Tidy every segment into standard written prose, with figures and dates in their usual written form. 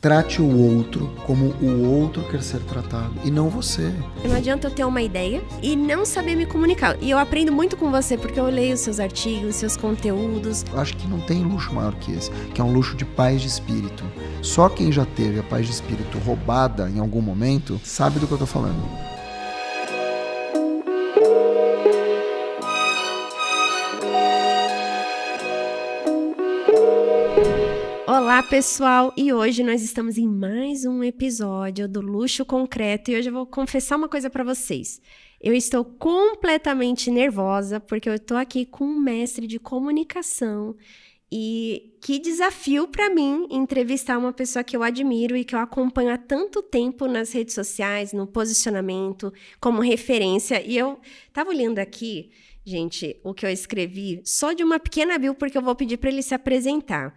Trate o outro como o outro quer ser tratado e não você. Não adianta eu ter uma ideia e não saber me comunicar. E eu aprendo muito com você, porque eu leio seus artigos, seus conteúdos. Eu acho que não tem luxo maior que esse, que é um luxo de paz de espírito. Só quem já teve a paz de espírito roubada em algum momento sabe do que eu tô falando. Olá, pessoal! E hoje nós estamos em mais um episódio do Luxo Concreto e hoje eu vou confessar uma coisa para vocês. Eu estou completamente nervosa porque eu estou aqui com um mestre de comunicação e que desafio para mim entrevistar uma pessoa que eu admiro e que eu acompanho há tanto tempo nas redes sociais, no posicionamento, como referência. E eu estava olhando aqui, gente, o que eu escrevi só de uma pequena bio porque eu vou pedir para ele se apresentar.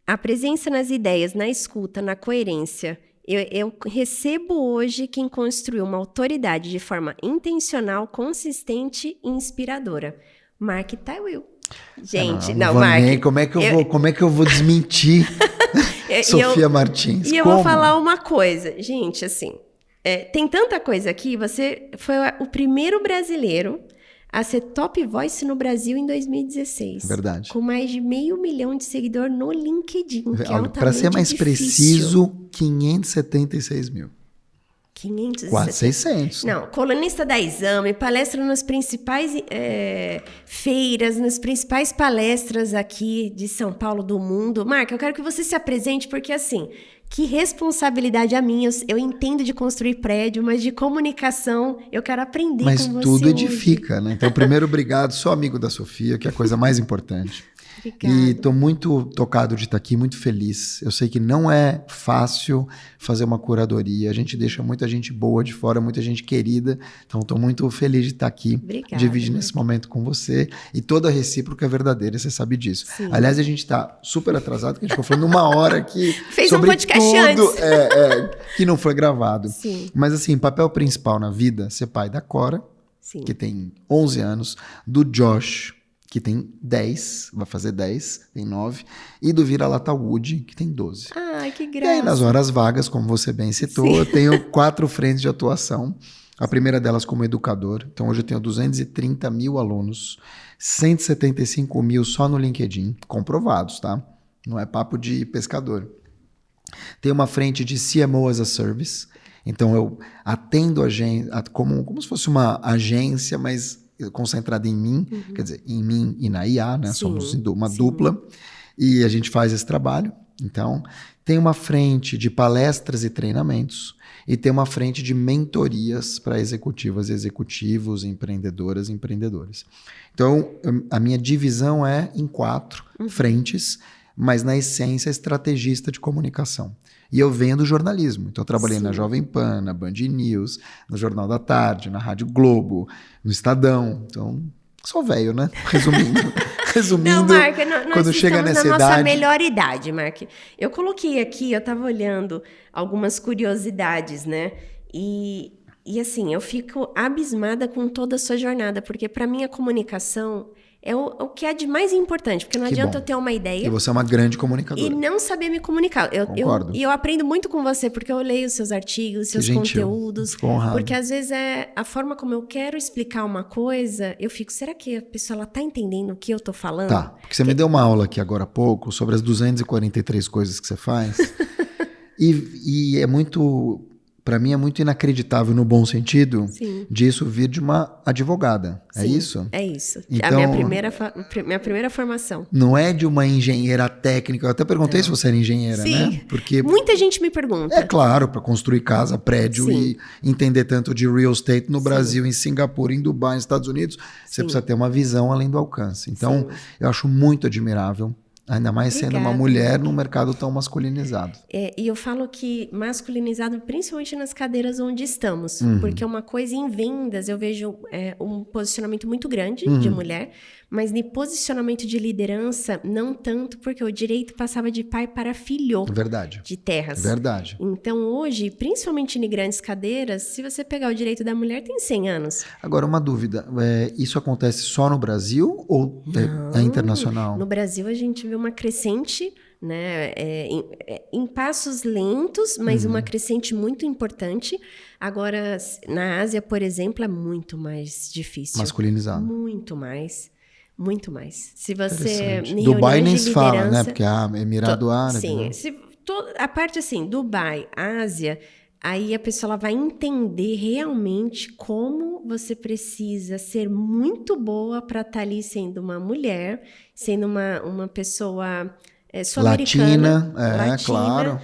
A presença nas ideias, na escuta, na coerência. Eu recebo hoje quem construiu uma autoridade de forma intencional, consistente e inspiradora. Mark Tawil. Gente, não Mark. Como é que eu vou desmentir Sofia Martins? E eu vou falar uma coisa. Gente, assim, tem tanta coisa aqui. Você foi o primeiro brasileiro a ser top voice no Brasil em 2016. Verdade. Com mais de 500 mil de seguidor no LinkedIn, que é altamente para ser mais difícil. Preciso, 576 mil. 570. Quase 600. Não, colunista da Exame, palestra nas principais feiras, nas principais palestras aqui de São Paulo, do mundo. Marca, eu quero que você se apresente, porque assim, que responsabilidade a minha. Eu entendo de construir prédio, mas de comunicação eu quero aprender com você. Mas tudo edifica, né? Então, primeiro, obrigado. Sou amigo da Sofia, que é a coisa mais importante. Obrigada. E estou muito tocado de estar aqui, muito feliz. Eu sei que não é fácil fazer uma curadoria. A gente deixa muita gente boa de fora, muita gente querida. Então, estou muito feliz de estar aqui, dividindo esse momento com você. E toda a recíproca é verdadeira, você sabe disso. Sim. Aliás, a gente está super atrasado, porque a gente ficou falando uma hora aqui Fez sobre um podcast tudo antes. que não foi gravado. Sim. Mas assim, papel principal na vida, ser pai da Cora, Sim. que tem 11 anos, do Josh, que tem 10, vai fazer 10, tem 9, e do Vira-Lata Wood, que tem 12. Ai, que E graça. aí, nas horas vagas, como você bem citou, eu tenho 4 frentes de atuação. A primeira delas como educador. Então, hoje eu tenho 230 mil alunos, 175 mil só no LinkedIn, comprovados, tá? Não é papo de pescador. Tem uma frente de CMO as a Service. Então, eu atendo como se fosse uma agência, mas concentrada em mim, quer dizer, em mim e na IA, né? Sim, somos uma dupla, e a gente faz esse trabalho. Então, tem uma frente de palestras e treinamentos, e tem uma frente de mentorias para executivas e executivos, empreendedoras e empreendedores. Então, a minha divisão é em 4 frentes, mas na essência estrategista de comunicação. E eu venho do jornalismo. Então, eu trabalhei na Jovem Pan, na Band News, no Jornal da Tarde, na Rádio Globo, no Estadão. Então, sou velho, né? Resumindo, não, Mark, quando chega nessa na idade... nossa melhor idade, Mark. Eu coloquei aqui, eu estava olhando algumas curiosidades, né? E assim, eu fico abismada com toda a sua jornada, porque para mim a comunicação é o que é de mais importante, porque não adianta eu ter uma ideia. E você é uma grande comunicadora. E não saber me comunicar. Concordo. E eu aprendo muito com você, porque eu leio seus artigos, seus conteúdos. Fico honrado. Porque às vezes a forma como eu quero explicar uma coisa, eu fico, será que a pessoa ela tá entendendo o que eu tô falando? Tá, porque você me deu uma aula aqui agora há pouco sobre as 243 coisas que você faz. e é muito... Para mim é muito inacreditável, no bom sentido, disso vir de uma advogada. Sim, é isso? É isso. Então, a minha primeira formação. Não é de uma engenheira técnica. Eu até perguntei se você era engenheira, né? Porque muita gente me pergunta. É claro, para construir casa, prédio e entender tanto de real estate no Brasil, em Singapura, em Dubai, nos Estados Unidos, você precisa ter uma visão além do alcance. Então, eu acho muito admirável. Ainda mais sendo uma mulher num mercado tão masculinizado. E eu falo que masculinizado principalmente nas cadeiras onde estamos. Porque uma coisa em vendas, eu vejo um posicionamento muito grande de mulher, mas em posicionamento de liderança, não tanto, porque o direito passava de pai para filho. Verdade. De terras. Verdade. Então hoje, principalmente em grandes cadeiras, se você pegar o direito da mulher, tem 100 anos. Agora, uma dúvida. Isso acontece só no Brasil ou é internacional? No Brasil, a gente vê uma crescente né? Em passos lentos, mas uma crescente muito importante. Agora, na Ásia, por exemplo, é muito mais difícil. Masculinizado. Muito mais. Muito mais. Se você... Dubai nem se fala, né? Porque é Emirado Árabe. Sim. Né? A parte assim, Dubai, Ásia, aí a pessoa ela vai entender realmente como você precisa ser muito boa para estar ali sendo uma mulher, sendo uma pessoa sul-americana. Latina, claro.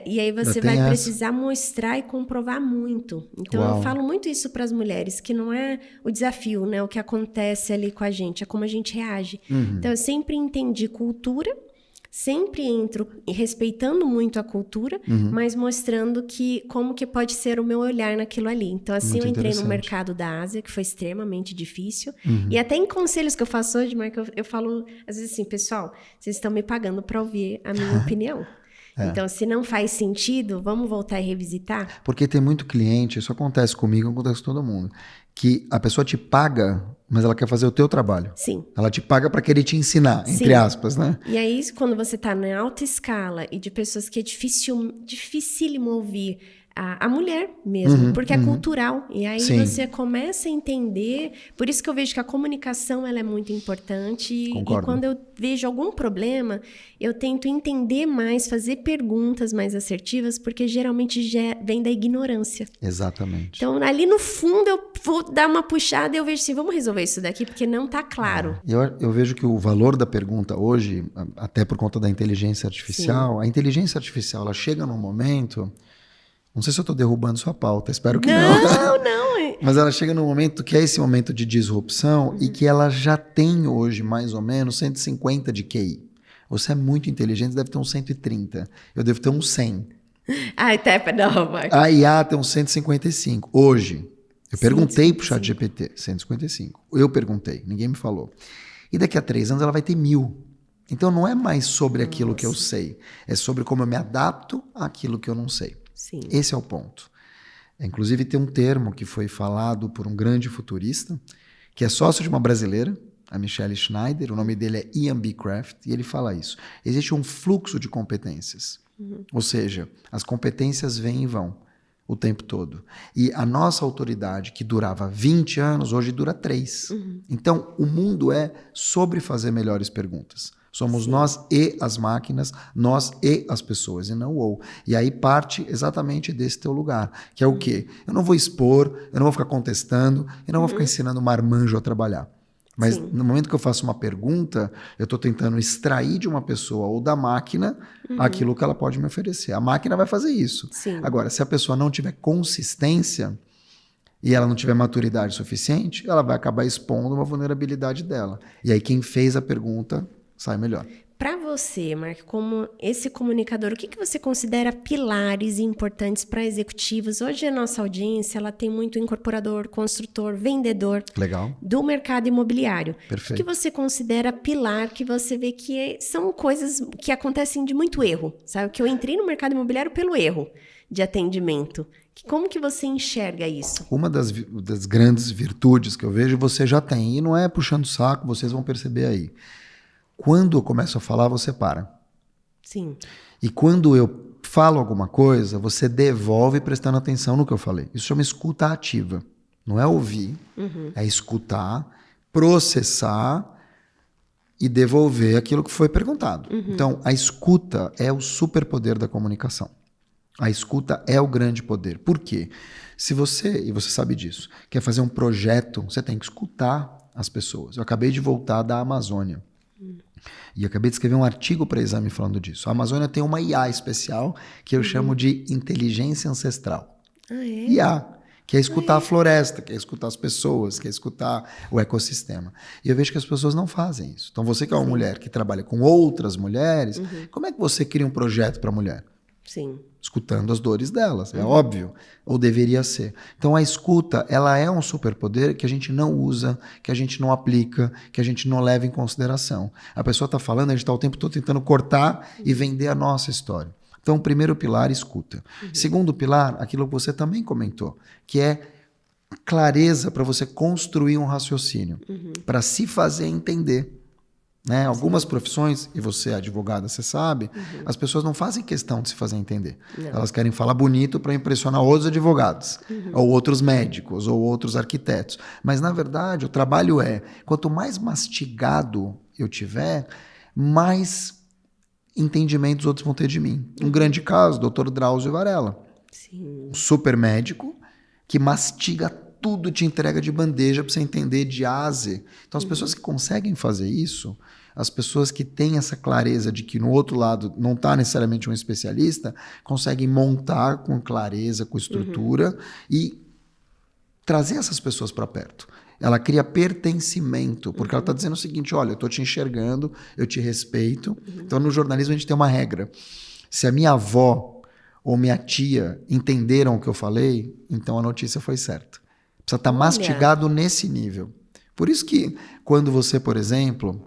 E aí você vai precisar mostrar e comprovar muito. Então, eu falo muito isso para as mulheres, que não é o desafio, né? O que acontece ali com a gente, é como a gente reage. Então, eu sempre entendi cultura, sempre entro respeitando muito a cultura, mas mostrando como que pode ser o meu olhar naquilo ali. Então, assim, muito eu entrei no mercado da Ásia, que foi extremamente difícil. E até em conselhos que eu faço hoje, Marco, eu falo, às vezes assim, pessoal, vocês estão me pagando para ouvir a minha opinião. Então, se não faz sentido, vamos voltar e revisitar? Porque tem muito cliente, isso acontece comigo, acontece com todo mundo, que a pessoa te paga, mas ela quer fazer o teu trabalho. Sim. Ela te paga para querer te ensinar, entre aspas, né? E aí, quando você está na alta escala e de pessoas que é dificílimo ouvir a mulher mesmo, porque é cultural. E aí você começa a entender. Por isso que eu vejo que a comunicação ela é muito importante. E quando eu vejo algum problema, eu tento entender mais, fazer perguntas mais assertivas, porque geralmente vem da ignorância. Exatamente. Então, ali no fundo, eu vou dar uma puxada e eu vejo assim, vamos resolver isso daqui, porque não está claro. Eu vejo que o valor da pergunta hoje, até por conta da inteligência artificial, a inteligência artificial, ela chega num momento... Não sei se eu estou derrubando sua pauta, espero que não. Não. Mas ela chega num momento que é esse momento de disrupção e que ela já tem hoje, mais ou menos, 150 de QI. Você é muito inteligente, deve ter uns 130. Eu devo ter uns 100. Não, Marco. A IA tem uns 155. Hoje, eu perguntei para o ChatGPT, 155. Eu perguntei, ninguém me falou. E daqui a 3 anos ela vai ter 1000. Então não é mais sobre aquilo que eu sei, é sobre como eu me adapto àquilo que eu não sei. Sim. Esse é o ponto. Inclusive tem um termo que foi falado por um grande futurista, que é sócio de uma brasileira, a Michelle Schneider, o nome dele é Ian B. Craft, e ele fala isso. Existe um fluxo de competências. Ou seja, as competências vêm e vão o tempo todo. E a nossa autoridade, que durava 20 anos, hoje dura 3. Então, o mundo é sobre fazer melhores perguntas. Somos nós e as máquinas, nós e as pessoas, e não o ou. E aí parte exatamente desse teu lugar, que é o quê? Eu não vou expor, eu não vou ficar contestando, eu não vou ficar ensinando marmanjo a trabalhar. Mas no momento que eu faço uma pergunta, eu estou tentando extrair de uma pessoa ou da máquina aquilo que ela pode me oferecer. A máquina vai fazer isso. Agora, se a pessoa não tiver consistência e ela não tiver maturidade suficiente, ela vai acabar expondo uma vulnerabilidade dela. E aí quem fez a pergunta sai melhor. Para você, Mark, como esse comunicador, o que você considera pilares importantes para executivos? Hoje a nossa audiência ela tem muito incorporador, construtor, vendedor do mercado imobiliário. Perfeito. O que você considera pilar que você vê que são coisas que acontecem de muito erro? Sabe? Que eu entrei no mercado imobiliário pelo erro de atendimento. Como que você enxerga isso? Uma das grandes virtudes que eu vejo, você já tem. E não é puxando saco, vocês vão perceber aí. Quando eu começo a falar, você para. Sim. E quando eu falo alguma coisa, você devolve prestando atenção no que eu falei. Isso chama escuta ativa. Não é ouvir, é escutar, processar e devolver aquilo que foi perguntado. Então, a escuta é o superpoder da comunicação. A escuta é o grande poder. Por quê? Se você, e você sabe disso, quer fazer um projeto, você tem que escutar as pessoas. Eu acabei de voltar da Amazônia. E eu acabei de escrever um artigo para Exame falando disso. A Amazônia tem uma IA especial que eu chamo de inteligência ancestral. IA, que é escutar a floresta, que é escutar as pessoas, que é escutar o ecossistema. E eu vejo que as pessoas não fazem isso. Então você que é uma mulher que trabalha com outras mulheres, como é que você cria um projeto para a mulher? Sim. Escutando as dores delas, é óbvio, ou deveria ser. Então a escuta, ela é um superpoder que a gente não usa, que a gente não aplica, que a gente não leva em consideração. A pessoa está falando, a gente está o tempo todo tentando cortar e vender a nossa história. Então, primeiro pilar, escuta. Segundo pilar, aquilo que você também comentou, que é clareza para você construir um raciocínio, para se fazer entender. Né? Algumas profissões, e você é advogada, você sabe, as pessoas não fazem questão de se fazer entender. Não. Elas querem falar bonito para impressionar outros advogados, ou outros médicos, ou outros arquitetos. Mas, na verdade, o trabalho quanto mais mastigado eu tiver, mais entendimento os outros vão ter de mim. Um grande caso, Dr. Drauzio Varela. Sim. Um super médico que mastiga tudo, te entrega de bandeja para você entender de A a Z. Então, as pessoas que conseguem fazer isso, as pessoas que têm essa clareza de que no outro lado não está necessariamente um especialista, conseguem montar com clareza, com estrutura e trazer essas pessoas para perto. Ela cria pertencimento, porque ela está dizendo o seguinte, olha, eu estou te enxergando, eu te respeito. Então, no jornalismo, a gente tem uma regra. Se a minha avó ou minha tia entenderam o que eu falei, então a notícia foi certa. Precisa estar mastigado nesse nível. Por isso que quando você, por exemplo,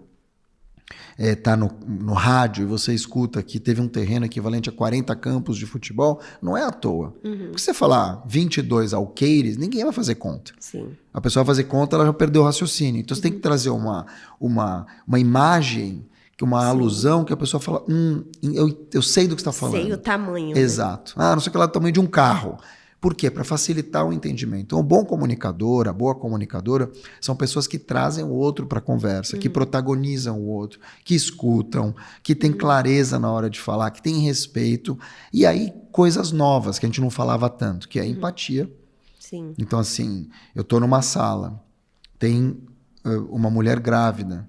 está no rádio e você escuta que teve um terreno equivalente a 40 campos de futebol, não é à toa. Porque você falar 22 alqueires, ninguém vai fazer conta. Sim. A pessoa vai fazer conta, ela já perdeu o raciocínio. Então você tem que trazer uma imagem, uma alusão que a pessoa fala, eu sei do que você está falando. Sei o tamanho. Exato. Não sei o que lá, o tamanho de um carro. Por quê? Para facilitar o entendimento. Então, o bom comunicador, a boa comunicadora, são pessoas que trazem o outro para a conversa, que protagonizam o outro, que escutam, que têm clareza na hora de falar, que têm respeito. E aí, coisas novas que a gente não falava tanto, que é a empatia. Sim. Então, assim, eu estou numa sala, tem uma mulher grávida,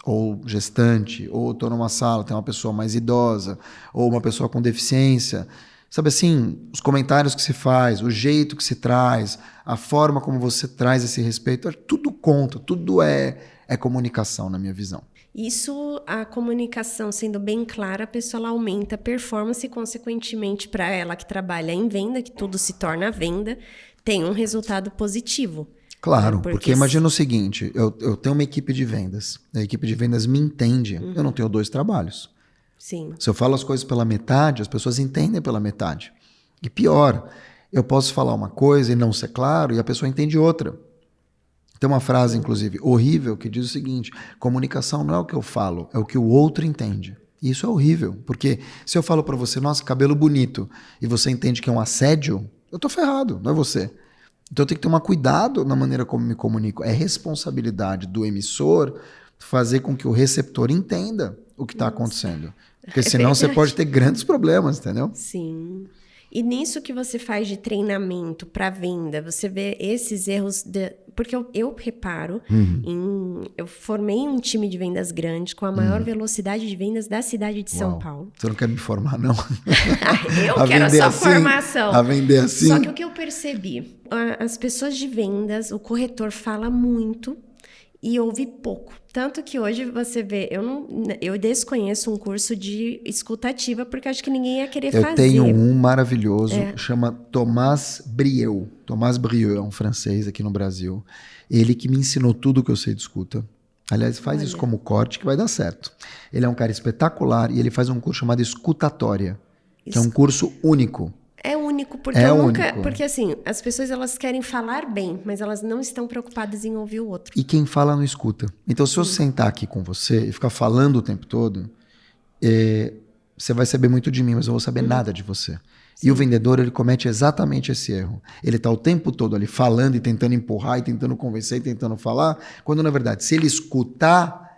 ou gestante, ou estou numa sala, tem uma pessoa mais idosa, ou uma pessoa com deficiência. Sabe assim, os comentários que se faz, o jeito que se traz, a forma como você traz esse respeito, tudo conta, tudo é comunicação na minha visão. Isso, a comunicação sendo bem clara, a pessoa ela aumenta a performance e, consequentemente, para ela que trabalha em venda, que tudo se torna venda, tem um resultado positivo. Claro, porque imagina o seguinte, eu tenho uma equipe de vendas, a equipe de vendas me entende, eu não tenho 2 trabalhos. Sim. Se eu falo as coisas pela metade, as pessoas entendem pela metade. E pior, eu posso falar uma coisa e não ser claro e a pessoa entende outra. Tem uma frase, inclusive, horrível que diz o seguinte, comunicação não é o que eu falo, é o que o outro entende. E isso é horrível, porque se eu falo para você, nossa, cabelo bonito, e você entende que é um assédio, eu tô ferrado, não é você. Então eu tenho que tomar cuidado na maneira como me comunico. É responsabilidade do emissor fazer com que o receptor entenda o que está acontecendo. Porque senão você pode ter grandes problemas, entendeu? Sim. E nisso que você faz de treinamento para venda, você vê esses erros... Porque eu reparo, eu formei um time de vendas grande com a maior velocidade de vendas da cidade de São Paulo. Você não quer me formar, não? Eu quero a sua formação. A vender assim? Só que o que eu percebi, as pessoas de vendas, o corretor fala muito e ouve pouco. Tanto que hoje você vê, eu desconheço um curso de escutativa porque acho que ninguém ia querer fazer. Eu tenho um maravilhoso, chama Thomas Brieux. Thomas Brieux é um francês aqui no Brasil. Ele que me ensinou tudo que eu sei de escuta. Aliás, faz isso como corte que vai dar certo. Ele é um cara espetacular e ele faz um curso chamado Escutatória, que é um curso único. É único, porque eu nunca... Porque assim, as pessoas elas querem falar bem, mas elas não estão preocupadas em ouvir o outro. E quem fala não escuta. Então, se eu sentar aqui com você e ficar falando o tempo todo, você vai saber muito de mim, mas eu vou saber nada de você. Sim. E o vendedor, ele comete exatamente esse erro. Ele está o tempo todo ali falando e tentando empurrar, e tentando convencer, e tentando falar, quando na verdade, se ele escutar...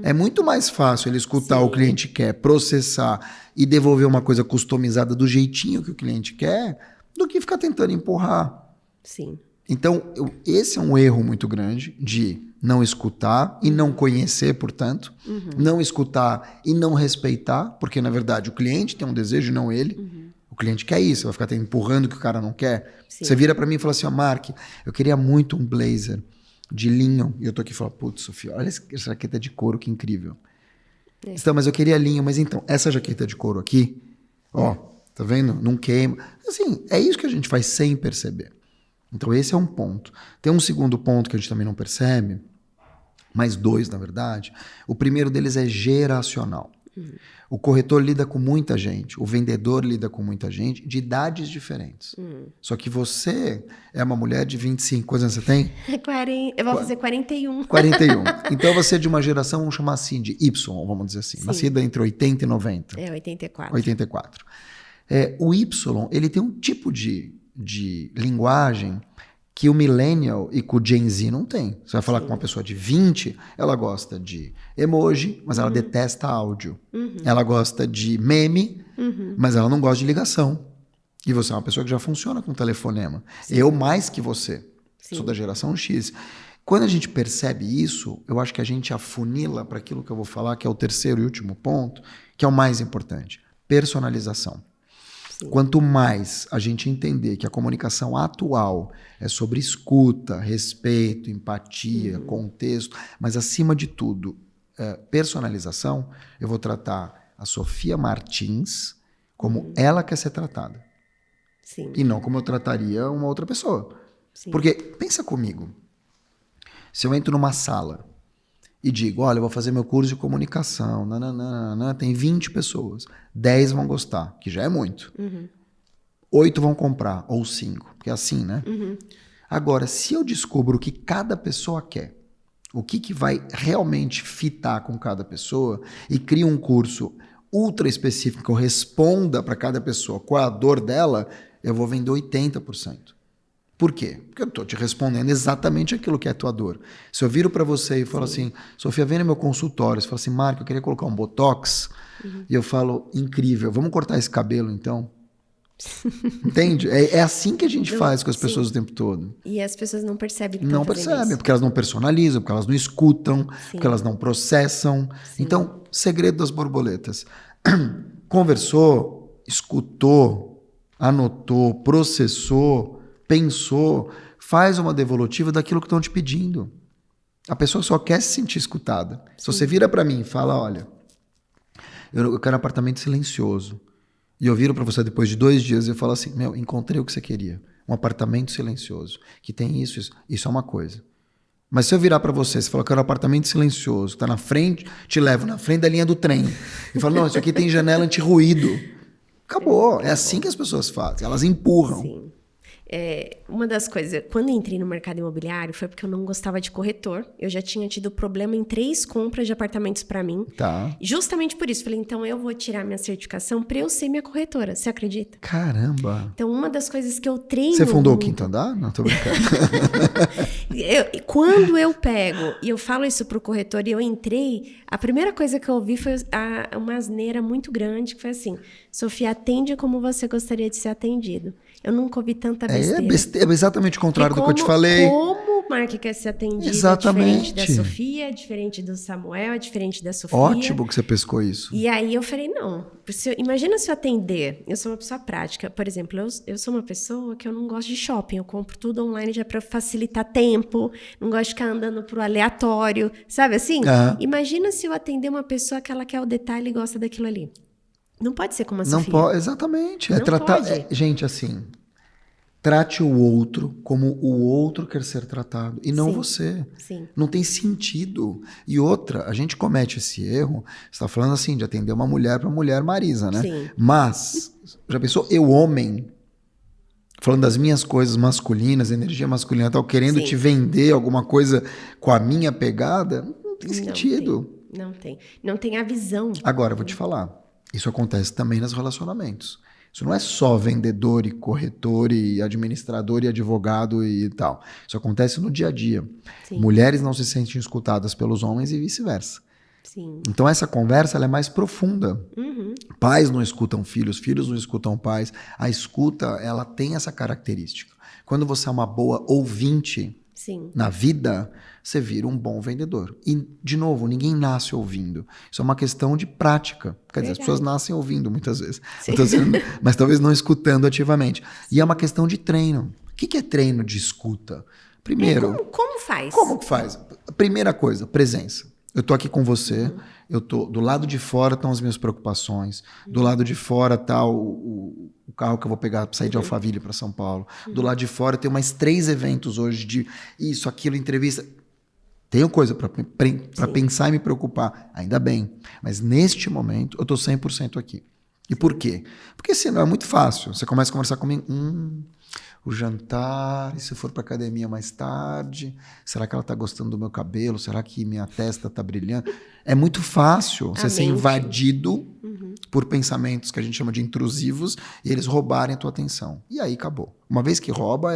É muito mais fácil ele escutar o cliente quer, processar e devolver uma coisa customizada do jeitinho que o cliente quer, do que ficar tentando empurrar. Sim. Então, esse é um erro muito grande de não escutar e não conhecer, portanto. Não escutar e não respeitar, porque, na verdade, o cliente tem um desejo e não ele. O cliente quer isso, vai ficar empurrando o que o cara não quer. Sim. Você vira para mim e fala assim, Mark, eu queria muito um blazer de linho, e eu tô aqui e falo, putz, Sofia, olha essa jaqueta de couro, que incrível. Então, mas eu queria linho, mas então, essa jaqueta de couro aqui, ó, tá vendo? Não queima. Assim, é isso que a gente faz sem perceber. Então, esse é um ponto. Tem um segundo ponto que a gente também não percebe, mais 2, na verdade. O primeiro deles é geracional. O corretor lida com muita gente, o vendedor lida com muita gente de idades diferentes. Só que você é uma mulher de 25, quantos anos você tem? Eu vou fazer 41. 41. Então você é de uma geração, vamos chamar assim, de Y, vamos dizer assim, Sim. nascida entre 80 e 90. 84. 84. O Y, ele tem um tipo de linguagem que o millennial e que o Gen Z não tem. Você vai falar com uma pessoa de 20, ela gosta de emoji, mas ela detesta áudio. Ela gosta de meme, mas ela não gosta de ligação. E você é uma pessoa que já funciona com telefonema. Eu mais que você. Sou da geração X. Quando a gente percebe isso, eu acho que a gente afunila para aquilo que eu vou falar, que é o terceiro e último ponto, que é o mais importante. Personalização. Quanto mais a gente entender que a comunicação atual é sobre escuta, respeito, empatia, contexto, mas acima de tudo, personalização, eu vou tratar a Sofia Martins como ela quer ser tratada. Sim. E não como eu trataria uma outra pessoa. Sim. Porque, pensa comigo, se eu entro numa sala e digo, olha, eu vou fazer meu curso de comunicação, tem 20 pessoas, 10 vão gostar, que já é muito. 8 vão comprar, ou 5, porque é assim, né? Agora, se eu descubro o que cada pessoa quer, o que vai realmente fitar com cada pessoa, e crio um curso ultra específico que eu responda para cada pessoa qual é a dor dela, eu vou vender 80%. Por quê? Porque eu estou te respondendo exatamente aquilo que é a tua dor. Se eu viro para você e falo assim, Sofia, vem no meu consultório, você fala assim, Marco, eu queria colocar um botox, e eu falo, incrível, vamos cortar esse cabelo então? Entende? É assim que a gente faz com as pessoas o tempo todo. E as pessoas não percebem que Não estão fazendo percebem, isso. porque elas não personalizam, porque elas não escutam, porque elas não processam. Então, segredo das borboletas. Conversou, escutou, anotou, processou, pensou, faz uma devolutiva daquilo que estão te pedindo. A pessoa só quer se sentir escutada. Se você vira para mim e fala, olha, eu quero um apartamento silencioso, e eu viro para você depois de 2 dias e eu falo assim, encontrei o que você queria, um apartamento silencioso, que tem isso é uma coisa. Mas se eu virar para você falar que eu quero um apartamento silencioso, tá na frente, te levo na frente da linha do trem, e falo, não, isso aqui tem janela anti-ruído. Acabou. É assim que as pessoas fazem, elas empurram. Sim. Uma das coisas, quando eu entrei no mercado imobiliário, foi porque eu não gostava de corretor. Eu já tinha tido problema em 3 compras de apartamentos para mim. Tá. Justamente por isso. Falei, então eu vou tirar minha certificação para eu ser minha corretora. Você acredita? Caramba. Então, uma das coisas que eu treino... Você fundou o Quinto Andar? Não, tô brincando. Quando eu pego e eu falo isso pro corretor e eu entrei, a primeira coisa que eu ouvi foi uma asneira muito grande, que foi assim, Sofia, atende como você gostaria de ser atendido. Eu nunca ouvi tanta besteira. É exatamente o contrário do que eu te falei. Como o Mark quer ser atendido Exatamente. É diferente da Sofia, é diferente do Samuel, é diferente da Sofia. Ótimo que você pescou isso. E aí eu falei, não, imagina se eu atender, eu sou uma pessoa prática, por exemplo, eu sou uma pessoa que eu não gosto de shopping, eu compro tudo online já para facilitar tempo, não gosto de ficar andando pro aleatório, sabe assim? Imagina se eu atender uma pessoa que ela quer o detalhe e gosta daquilo ali. Não pode ser como a Sofia. Não pode, exatamente. Não pode. Gente, assim, trate o outro como o outro quer ser tratado e não você. Sim. Não tem sentido. E outra, a gente comete esse erro, você está falando assim, de atender uma mulher para mulher Marisa, né? Sim. Mas, já pensou, eu homem, falando das minhas coisas masculinas, energia masculina, tal, querendo te vender alguma coisa com a minha pegada, não tem sentido. Não tem a visão. Agora, eu vou te falar. Isso acontece também nos relacionamentos. Isso não é só vendedor e corretor e administrador e advogado e tal. Isso acontece no dia a dia. Sim. Mulheres não se sentem escutadas pelos homens e vice-versa. Sim. Então essa conversa ela é mais profunda. Pais não escutam filhos, filhos não escutam pais. A escuta ela tem essa característica. Quando você é uma boa ouvinte na vida, você vira um bom vendedor. E, de novo, ninguém nasce ouvindo. Isso é uma questão de prática. Quer dizer, as pessoas nascem ouvindo muitas vezes. Mas talvez não escutando ativamente. E é uma questão de treino. O que é treino de escuta? Primeiro... Como faz? Como que faz? Primeira coisa, presença. Eu tô aqui com você, eu tô do lado de fora estão as minhas preocupações, do lado de fora tá o carro que eu vou pegar para sair de Alphaville para São Paulo, do lado de fora tem mais 3 eventos hoje de isso, aquilo, entrevista. Tenho coisa para pensar e me preocupar, ainda bem. Mas neste momento, eu estou 100% aqui. E por quê? Porque senão é muito fácil. Você começa a conversar comigo, o jantar, e se eu for para academia mais tarde, será que ela está gostando do meu cabelo? Será que minha testa está brilhando? É muito fácil você ser invadido por pensamentos que a gente chama de intrusivos e eles roubarem a tua atenção. E aí acabou. Uma vez que rouba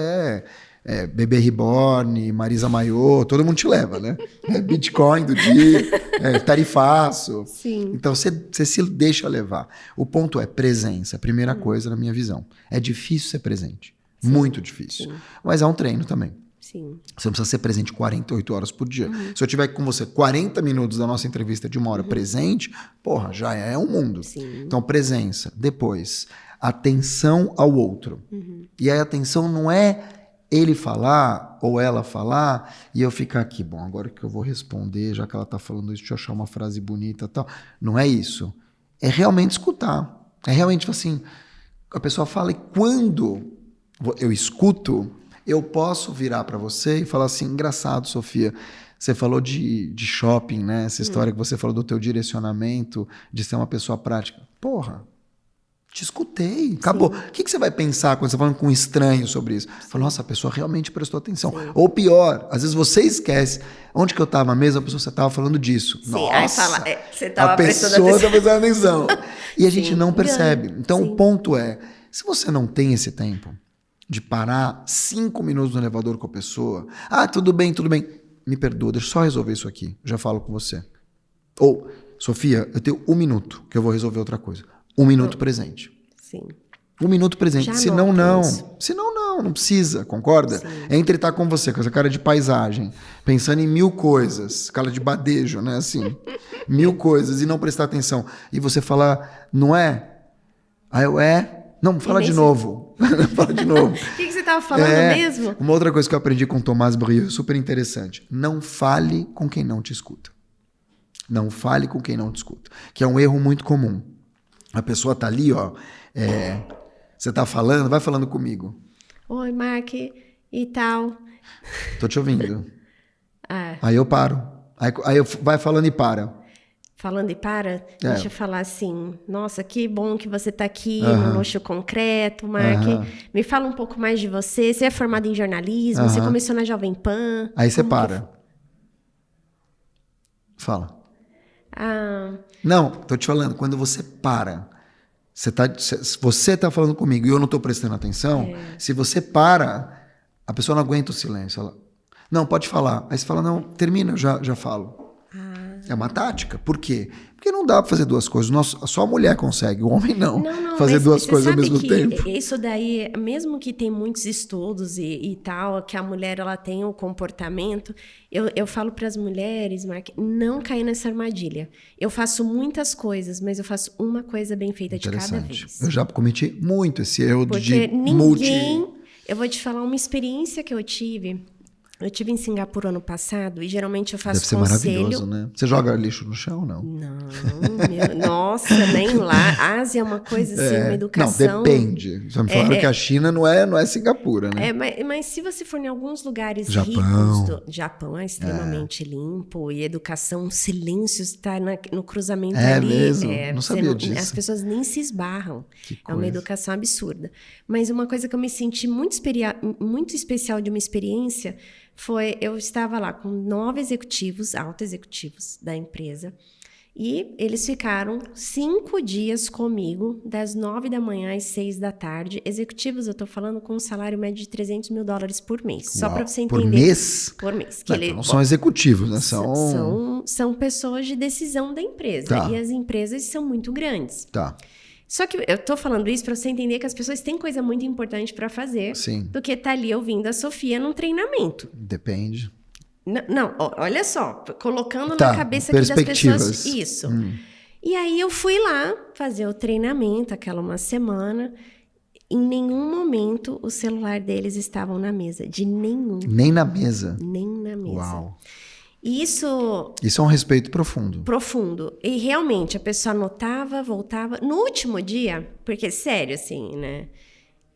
Bebê Reborn, Marisa Maiô, todo mundo te leva, né? Bitcoin do dia, tarifaço. Sim. Então você se deixa levar. O ponto é presença, a primeira coisa na minha visão. É difícil ser presente. Sim. Muito difícil. Sim. Mas é um treino também. Sim. Você não precisa ser presente 48 horas por dia. Se eu tiver com você 40 minutos da nossa entrevista de 1 hora presente, porra, já é um mundo. Sim. Então, presença. Depois, atenção ao outro. E aí a atenção não é ele falar ou ela falar e eu ficar aqui, bom, agora que eu vou responder, já que ela tá falando isso, deixa eu achar uma frase bonita e tal. Não é isso. É realmente escutar. É realmente assim, a pessoa fala e quando eu escuto, eu posso virar para você e falar assim, engraçado, Sofia, você falou de shopping, né? Essa história que você falou do teu direcionamento, de ser uma pessoa prática. Porra, te escutei, acabou. O que você vai pensar quando você está falando com um estranho sobre isso? Fala, nossa, a pessoa realmente prestou atenção. Sim. Ou pior, às vezes você esquece. Onde que eu estava mesmo? A pessoa, você estava falando disso. Sim, nossa, aí fala, você estava prestando atenção. A atenção. pessoa está prestando atenção. E a gente não percebe. Então, Sim. o ponto é, se você não tem esse tempo de parar 5 minutos no elevador com a pessoa, tudo bem, me perdoa, deixa eu só resolver isso aqui, já falo com você. Ou, Sofia, eu tenho 1 minuto que eu vou resolver outra coisa. 1 minuto presente. Sim. 1 minuto presente. Já Senão, não. Senão, não precisa, concorda? Sim. Entre estar com você, com essa cara de paisagem, pensando em 1000 coisas, cara de badejo, né? Assim, 1000 coisas e não prestar atenção. E você falar, não é? Aí eu, Não, fala de novo. Fala de novo. O que você estava falando mesmo? Uma outra coisa que eu aprendi com o Tomás Brieux, super interessante. Não fale com quem não te escuta. Não fale com quem não te escuta. Que é um erro muito comum. A pessoa tá ali, ó. Você tá falando, vai falando comigo. Oi, Mark, e tal. Tô te ouvindo. Aí eu paro. Aí eu vai falando e para. Falando e para, deixa eu falar assim, nossa, que bom que você está aqui no Luxo Concreto, Mark. Me fala um pouco mais de você. Você é formado em jornalismo, você começou na Jovem Pan. Aí você para. Fala. Não, tô te falando, quando você para, você tá falando comigo e eu não tô prestando atenção, se você para, a pessoa não aguenta o silêncio. Ela, não, pode falar. Aí você fala, não, termina, eu já falo. É uma tática. Por quê? Porque não dá para fazer 2 coisas. Só a mulher consegue, o homem não fazer 2 coisas ao mesmo tempo. Isso daí, mesmo que tem muitos estudos e tal, que a mulher ela tem o comportamento, eu falo para as mulheres, Mark, não cair nessa armadilha. Eu faço muitas coisas, mas eu faço uma coisa bem feita de cada vez. Eu já cometi muito esse erro porque eu vou te falar uma experiência que eu tive. Eu estive em Singapura ano passado e geralmente eu faço conselho... Deve ser maravilhoso, né? Você joga lixo no chão, não? Não, nossa, nem lá. A Ásia é uma coisa assim, uma educação... Não, depende. Já me falaram que a China não é Singapura, né? Mas se você for em alguns lugares ricos... Japão é extremamente limpo e educação, silêncio está no cruzamento ali. Mesmo? Não sabia disso. As pessoas nem se esbarram. É uma educação absurda. Mas uma coisa que eu me senti muito especial de uma experiência... eu estava lá com 9 executivos, altos executivos da empresa, e eles ficaram 5 dias comigo, das 9 da manhã às 6 da tarde. Executivos, eu estou falando com um salário médio de $300 mil por mês. Uau, só para você entender. Por mês? Por mês. Não são executivos, né? São pessoas de decisão da empresa. Tá. E as empresas são muito grandes. Tá. Só que eu tô falando isso para você entender que as pessoas têm coisa muito importante para fazer. Sim. Do que tá ali ouvindo a Sofia num treinamento. Depende. Não, olha só, colocando na cabeça aqui das pessoas isso. E aí eu fui lá fazer o treinamento, aquela uma semana. Em nenhum momento o celular deles estavam na mesa, de nenhum. Nem na mesa? Nem na mesa. Uau. Isso é um respeito profundo. Profundo. E realmente, a pessoa anotava, voltava. No último dia, porque sério, assim, né?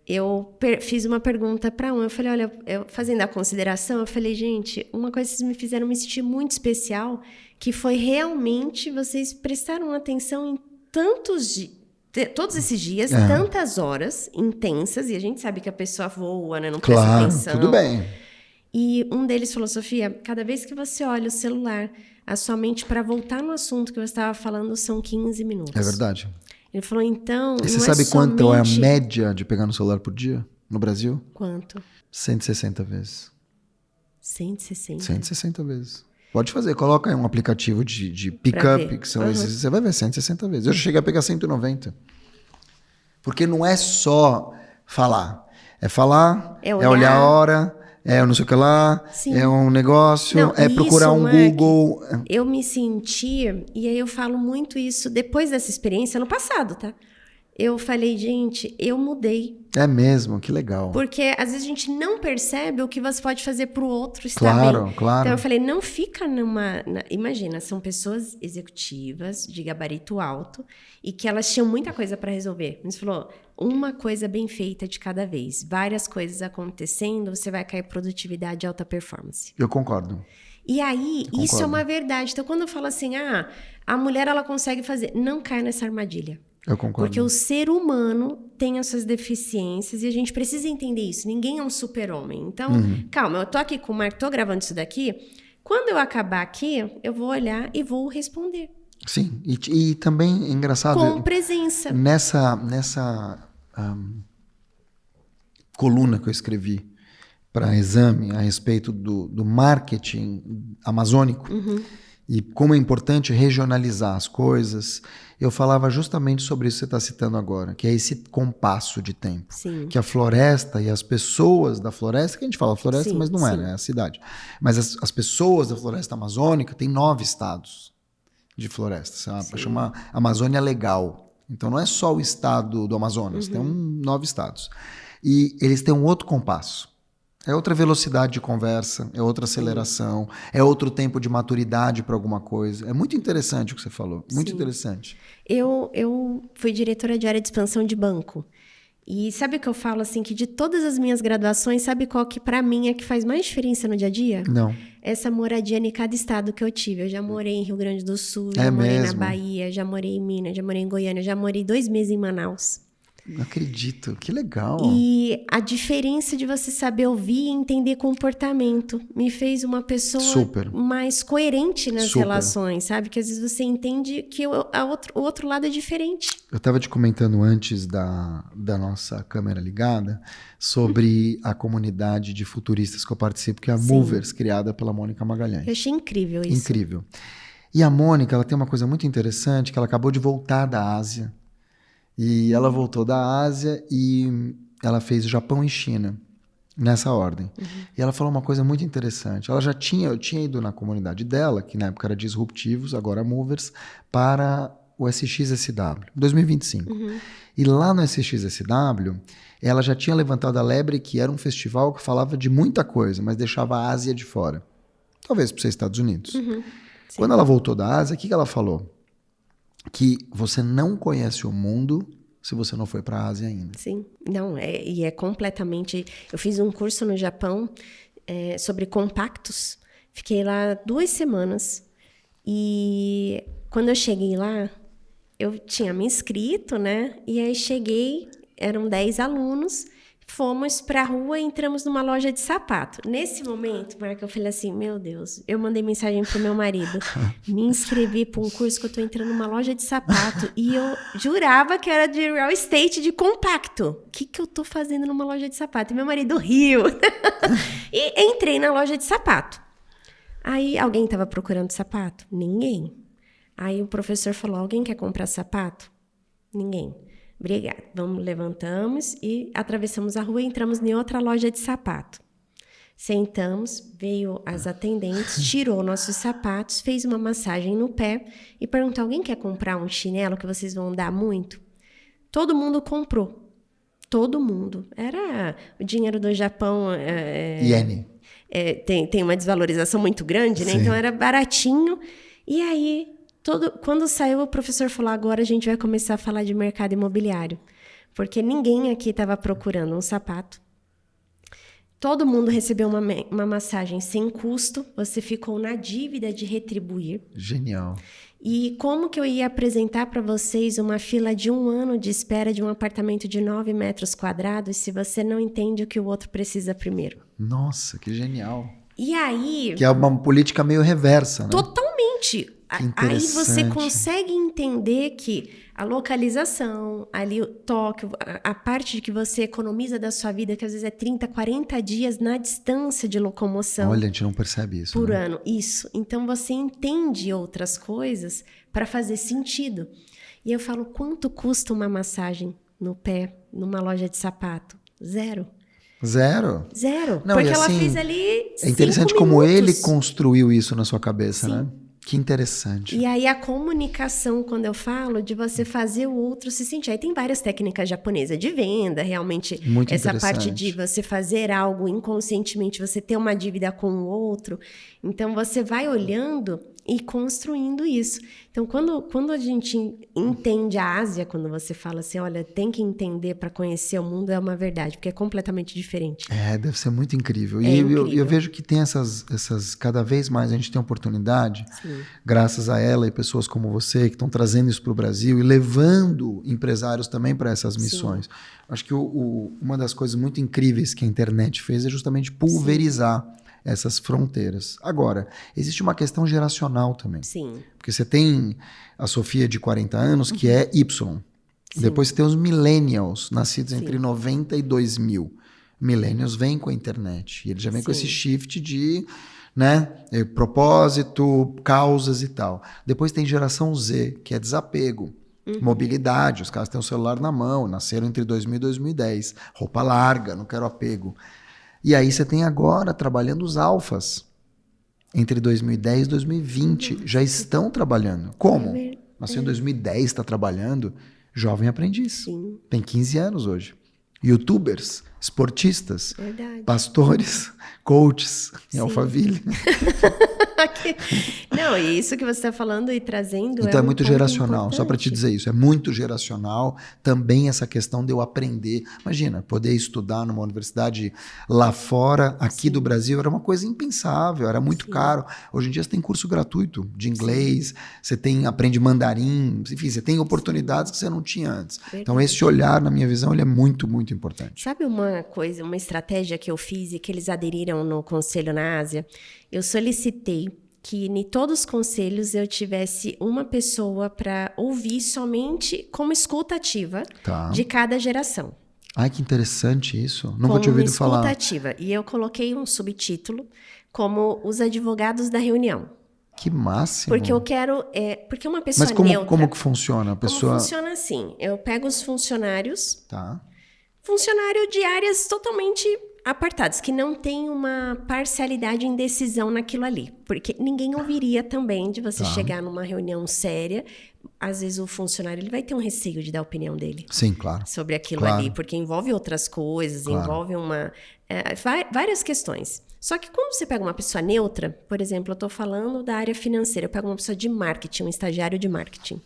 eu fiz uma pergunta para eu falei, olha, fazendo a consideração, eu falei, gente, uma coisa que vocês me fizeram me sentir muito especial, que foi realmente vocês prestaram atenção em todos esses dias, tantas horas intensas, e a gente sabe que a pessoa voa, né? Não presta atenção. Tudo bem. E um deles falou, Sofia, cada vez que você olha o celular, a sua mente, para voltar no assunto que você estava falando, são 15 minutos. É verdade. Ele falou, então... E você sabe quanto é a média de pegar no celular por dia no Brasil? Quanto? 160 vezes. 160? 160 vezes. Pode fazer, coloca aí um aplicativo de pick-up, que são esses, você vai ver 160 vezes. Eu cheguei a pegar 190. Porque não é só falar. É falar, é olhar a hora, é não sei o que lá, Sim. É um negócio, não, é procurar um Google. Eu me senti, e aí eu falo muito isso, depois dessa experiência, no passado, tá? Eu falei, gente, eu mudei. É mesmo, que legal. Porque às vezes a gente não percebe o que você pode fazer pro outro estar bem. Claro. Então eu falei, não fica imagina, são pessoas executivas de gabarito alto e que elas tinham muita coisa para resolver. Você falou, uma coisa bem feita de cada vez. Várias coisas acontecendo, você vai cair produtividade e alta performance. Eu concordo. E aí, isso é uma verdade. Então quando eu falo assim, a mulher ela consegue fazer, não cai nessa armadilha. Eu concordo. Porque o ser humano tem as suas deficiências e a gente precisa entender isso. Ninguém é um super-homem. Então, calma, eu tô aqui com o Marco, tô gravando isso daqui. Quando eu acabar aqui, eu vou olhar e vou responder. Sim, e também é engraçado... Com presença. Nessa coluna que eu escrevi para exame a respeito do marketing amazônico, e como é importante regionalizar as coisas, eu falava justamente sobre isso que você está citando agora, que é esse compasso de tempo. Sim. Que a floresta e as pessoas da floresta, que a gente fala floresta, sim, mas não é, né? É a cidade. Mas as pessoas da floresta amazônica têm 9 estados de floresta. Chama Amazônia Legal. Então não é só o estado do Amazonas, tem 9 estados. E eles têm um outro compasso. É outra velocidade de conversa, é outra aceleração, é outro tempo de maturidade para alguma coisa. É muito interessante o que você falou, muito interessante. Eu fui diretora de área de expansão de banco. E sabe o que eu falo, assim, que de todas as minhas graduações, sabe qual que para mim é que faz mais diferença no dia a dia? Não. Essa moradia em cada estado que eu tive. Eu já morei em Rio Grande do Sul, já morei na Bahia, já morei em Minas, já morei em Goiânia, já morei 2 meses em Manaus. Não acredito, que legal. E a diferença de você saber ouvir e entender comportamento me fez uma pessoa mais coerente nas relações, sabe? Que às vezes você entende que o outro lado é diferente. Eu estava te comentando antes da nossa câmera ligada sobre a comunidade de futuristas que eu participo, que é a Movers, criada pela Mônica Magalhães. Eu achei incrível isso. Incrível. E a Mônica, ela tem uma coisa muito interessante, que ela acabou de voltar da Ásia. E ela voltou da Ásia e ela fez Japão e China, nessa ordem. E ela falou uma coisa muito interessante. Eu tinha ido na comunidade dela, que na época era Disruptivos, agora Movers, para o SXSW, 2025. E lá no SXSW, ela já tinha levantado a lebre que era um festival que falava de muita coisa, mas deixava a Ásia de fora. Talvez para os Estados Unidos. Quando ela voltou da Ásia, o que ela falou? Que você não conhece o mundo se você não foi para a Ásia ainda. Sim, não, e é completamente... Eu fiz um curso no Japão sobre compactos, fiquei lá 2 semanas, e quando eu cheguei lá, eu tinha me inscrito, né? E aí cheguei, eram 10 alunos, fomos pra rua e entramos numa loja de sapato. Nesse momento, Marco, eu falei assim, meu Deus, eu mandei mensagem pro meu marido, me inscrevi para um curso que eu tô entrando numa loja de sapato e eu jurava que era de real estate, de compacto. O que eu tô fazendo numa loja de sapato? E meu marido riu. E entrei na loja de sapato. Aí, alguém tava procurando sapato? Ninguém. Aí o professor falou, alguém quer comprar sapato? Ninguém. Obrigada. Levantamos e atravessamos a rua e entramos em outra loja de sapato. Sentamos, veio as atendentes, tirou nossos sapatos, fez uma massagem no pé e perguntou, alguém quer comprar um chinelo que vocês vão dar muito? Todo mundo comprou. Todo mundo. Era o dinheiro do Japão... Iene. Tem uma desvalorização muito grande, né? Sim. Então era baratinho. E aí... Quando saiu, o professor falou, agora a gente vai começar a falar de mercado imobiliário. porque ninguém aqui estava procurando um sapato. Todo mundo recebeu uma massagem sem custo, você ficou na dívida de retribuir. Genial. E como que eu ia apresentar para vocês uma fila de 1 ano de espera de um apartamento de 9 metros quadrados se você não entende o que o outro precisa primeiro? Nossa, que genial. E aí... Que é uma política meio reversa, né? Totalmente. Aí você consegue entender que a localização, ali o toque, a parte de que você economiza da sua vida, que às vezes é 30, 40 dias na distância de locomoção. Olha, a gente não percebe isso. Por né? ano, isso. Então você entende outras coisas para fazer sentido. E eu falo, quanto custa uma massagem no pé, numa loja de sapato? Zero. Zero? Zero. Não, porque e ela assim, fez ali 5 é interessante minutos. como ele construiu isso na sua cabeça, Sim. né? Que interessante. E aí a comunicação, quando eu falo, de você fazer o outro se sentir. Aí tem várias técnicas japonesas de venda, realmente. Muito essa interessante. parte de você fazer algo inconscientemente, você ter uma dívida com o outro. Então você vai olhando e construindo isso. Então quando a gente entende a Ásia, quando você fala assim, olha, tem que entender para conhecer o mundo, é uma verdade, porque é completamente diferente. É, deve ser muito incrível. É E incrível. eu vejo que tem essas, cada vez mais a gente tem oportunidade, Sim. graças a ela e pessoas como você, que estão trazendo isso para o Brasil e levando empresários também para essas missões. Acho que uma das coisas muito incríveis que a internet fez é justamente pulverizar essas fronteiras. Agora, existe uma questão geracional também. Sim. Porque você tem a Sofia de 40 anos, que é Y. Sim. Depois você tem os millennials, nascidos Sim. entre 90 e 2000. Millennials vêm com a internet. E eles já vêm com esse shift de propósito, causas e tal. Depois tem geração Z, que é desapego. Mobilidade, os caras têm o celular na mão, nasceram entre 2000 e 2010. Roupa larga, não quero apego. E aí você tem agora trabalhando os alfas. Entre 2010 e 2020 já estão trabalhando. Como? Nasceu em 2010, está trabalhando. Jovem aprendiz. Sim. Tem 15 anos hoje. Youtubers, esportistas, Verdade. pastores, coaches em Alphaville. Não, e isso que você está falando e trazendo Então é um muito ponto geracional, só para importante. te dizer isso, é muito geracional também essa questão de eu aprender. Imagina, poder estudar numa universidade lá fora, aqui do Brasil, era uma coisa impensável, era muito caro. Hoje em dia você tem curso gratuito de inglês, você aprende mandarim, enfim, você tem oportunidades que você não tinha antes. Verdade. Então esse olhar, na minha visão, ele é muito, muito importante. Sabe uma coisa, uma estratégia que eu fiz e que eles aderiram no conselho na Ásia? Eu solicitei que em todos os conselhos eu tivesse uma pessoa para ouvir somente como escuta ativa de cada geração. Ai, que interessante isso. Nunca Como tinha ouvido escuta falar. ativa. E eu coloquei um subtítulo como os advogados da reunião. Que máximo. Porque eu quero... porque uma pessoa Mas neutra... como que funciona? A pessoa... Como funciona assim? Eu pego os funcionários... Tá. Funcionário de áreas totalmente apartadas, que não tem uma parcialidade em decisão naquilo ali. Porque ninguém ouviria também de você chegar numa reunião séria. Às vezes o funcionário ele vai ter um receio de dar a opinião dele. Sim, claro. Sobre aquilo ali, porque envolve outras coisas, envolve várias questões. Só que quando você pega uma pessoa neutra, por exemplo, eu estou falando da área financeira, eu pego uma pessoa de marketing, um estagiário de marketing,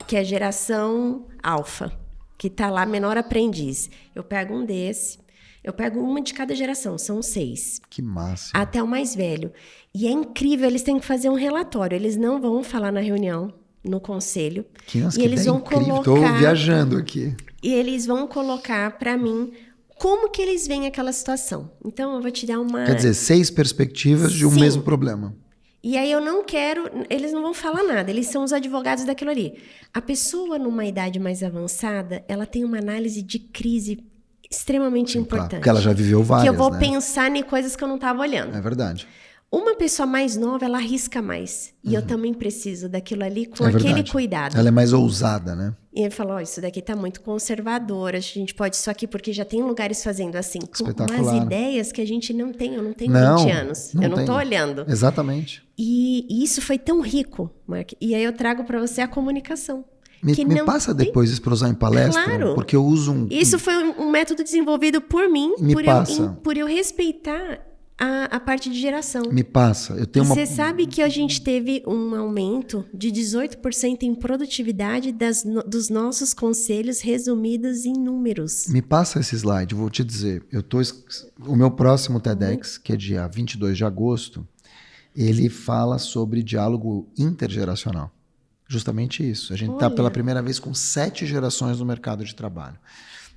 que é geração alfa, que está lá menor aprendiz. Eu pego um desse, eu pego uma de cada geração, são 6. Que máximo. Até o mais velho. E é incrível, eles têm que fazer um relatório, eles não vão falar na reunião, no conselho. Nossa, e que eles ideia vão incrível. colocar... Estou viajando aqui. E eles vão colocar para mim como que eles veem aquela situação. Então, eu vou te dar uma... Quer dizer, 6 perspectivas de um Sim. mesmo problema. E aí eu não quero... Eles não vão falar nada, eles são os advogados daquilo ali. A pessoa numa idade mais avançada, ela tem uma análise de crise extremamente importante. Claro, porque ela já viveu várias, que eu vou né? pensar em coisas que eu não estava olhando. É verdade. Uma pessoa mais nova, ela arrisca mais. E eu também preciso daquilo ali com É aquele verdade. cuidado. Ela é mais ousada, né? E ele falou, isso daqui tá muito conservador, a gente pode isso aqui, porque já tem lugares fazendo assim, com umas ideias que a gente não tem, eu não tenho 20 anos, eu não tô olhando. Exatamente. E isso foi tão rico, Mark. E aí eu trago para você a comunicação. Me passa depois isso para usar em palestra, Claro. porque eu uso Isso foi um método desenvolvido por mim, Me passa. por eu respeitar a parte de geração. Me passa. Eu tenho E você sabe que a gente teve um aumento de 18% em produtividade dos nossos conselhos resumidos em números. Me passa esse slide, vou te dizer. O meu próximo TEDx, que é dia 22 de agosto, ele fala sobre diálogo intergeracional. Justamente isso. A gente está pela primeira vez com 7 gerações no mercado de trabalho.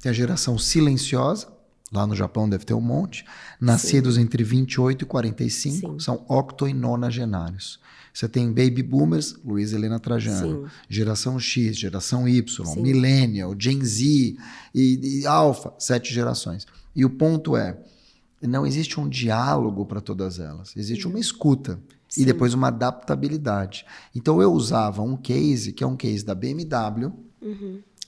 Tem a geração silenciosa, lá no Japão deve ter um monte, nascidos entre 28 e 45, Sim. são octo- e nonagenários. Você tem baby boomers, Luiz Helena Trajano, Sim. geração X, geração Y, Sim. millennial, Gen Z e alpha, 7 gerações. E o ponto é, não existe um diálogo para todas elas, existe uma escuta. Sim. E depois uma adaptabilidade. Então eu usava um case, que é um case da BMW,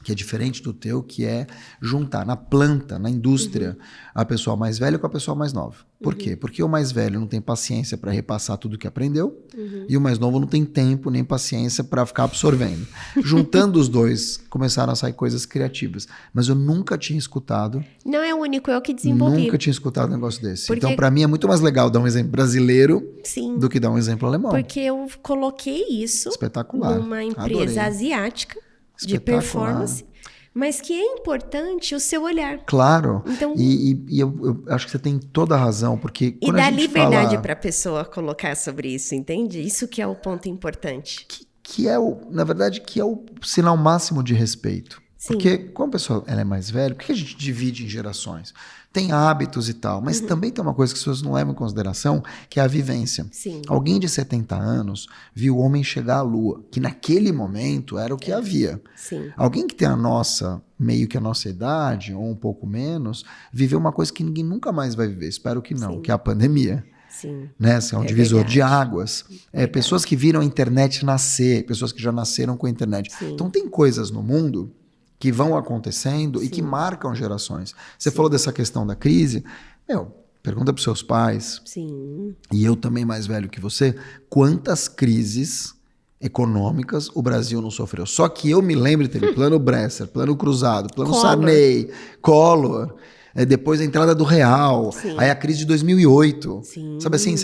que é diferente do teu, que é juntar na planta, na indústria, a pessoa mais velha com a pessoa mais nova. Por quê? Porque o mais velho não tem paciência para repassar tudo que aprendeu, e o mais novo não tem tempo nem paciência para ficar absorvendo. Juntando os dois, começaram a sair coisas criativas. Mas eu nunca tinha escutado. Não é o único, eu que desenvolvi. Nunca tinha escutado um negócio desse. Porque... Então, para mim, é muito mais legal dar um exemplo brasileiro Sim. do que dar um exemplo alemão. Porque eu coloquei isso Espetacular. numa empresa Adorei. asiática de performance, mas que é importante o seu olhar. Claro. Então, e eu acho que você tem toda a razão, porque e quando dá a gente liberdade fala... para a pessoa colocar sobre isso, entende? Isso que é o ponto importante. Que é na verdade, que é o sinal máximo de respeito. Sim. Porque quando a pessoa ela é mais velha, por que a gente divide em gerações? Tem hábitos e tal, mas também tem uma coisa que as pessoas não levam em consideração, que é a vivência. Sim. Alguém de 70 anos viu o homem chegar à Lua, que naquele momento era o que havia. Sim. Alguém que tem meio que a nossa idade, ou um pouco menos, viveu uma coisa que ninguém nunca mais vai viver, espero que não, Sim. que é a pandemia. Sim. Né? Assim, é um divisor verdade. de águas. Pessoas que viram a internet nascer, pessoas que já nasceram com a internet. Sim. Então tem coisas no mundo que vão acontecendo e que marcam gerações. Você falou dessa questão da crise. Pergunta para os seus pais, Sim. e eu também mais velho que você, quantas crises econômicas o Brasil não sofreu. Só que eu me lembro, teve Plano Bresser, Plano Cruzado, Plano Collor. Sarney, Collor, depois a entrada do real, Sim. aí a crise de 2008. Sim. Sabe assim,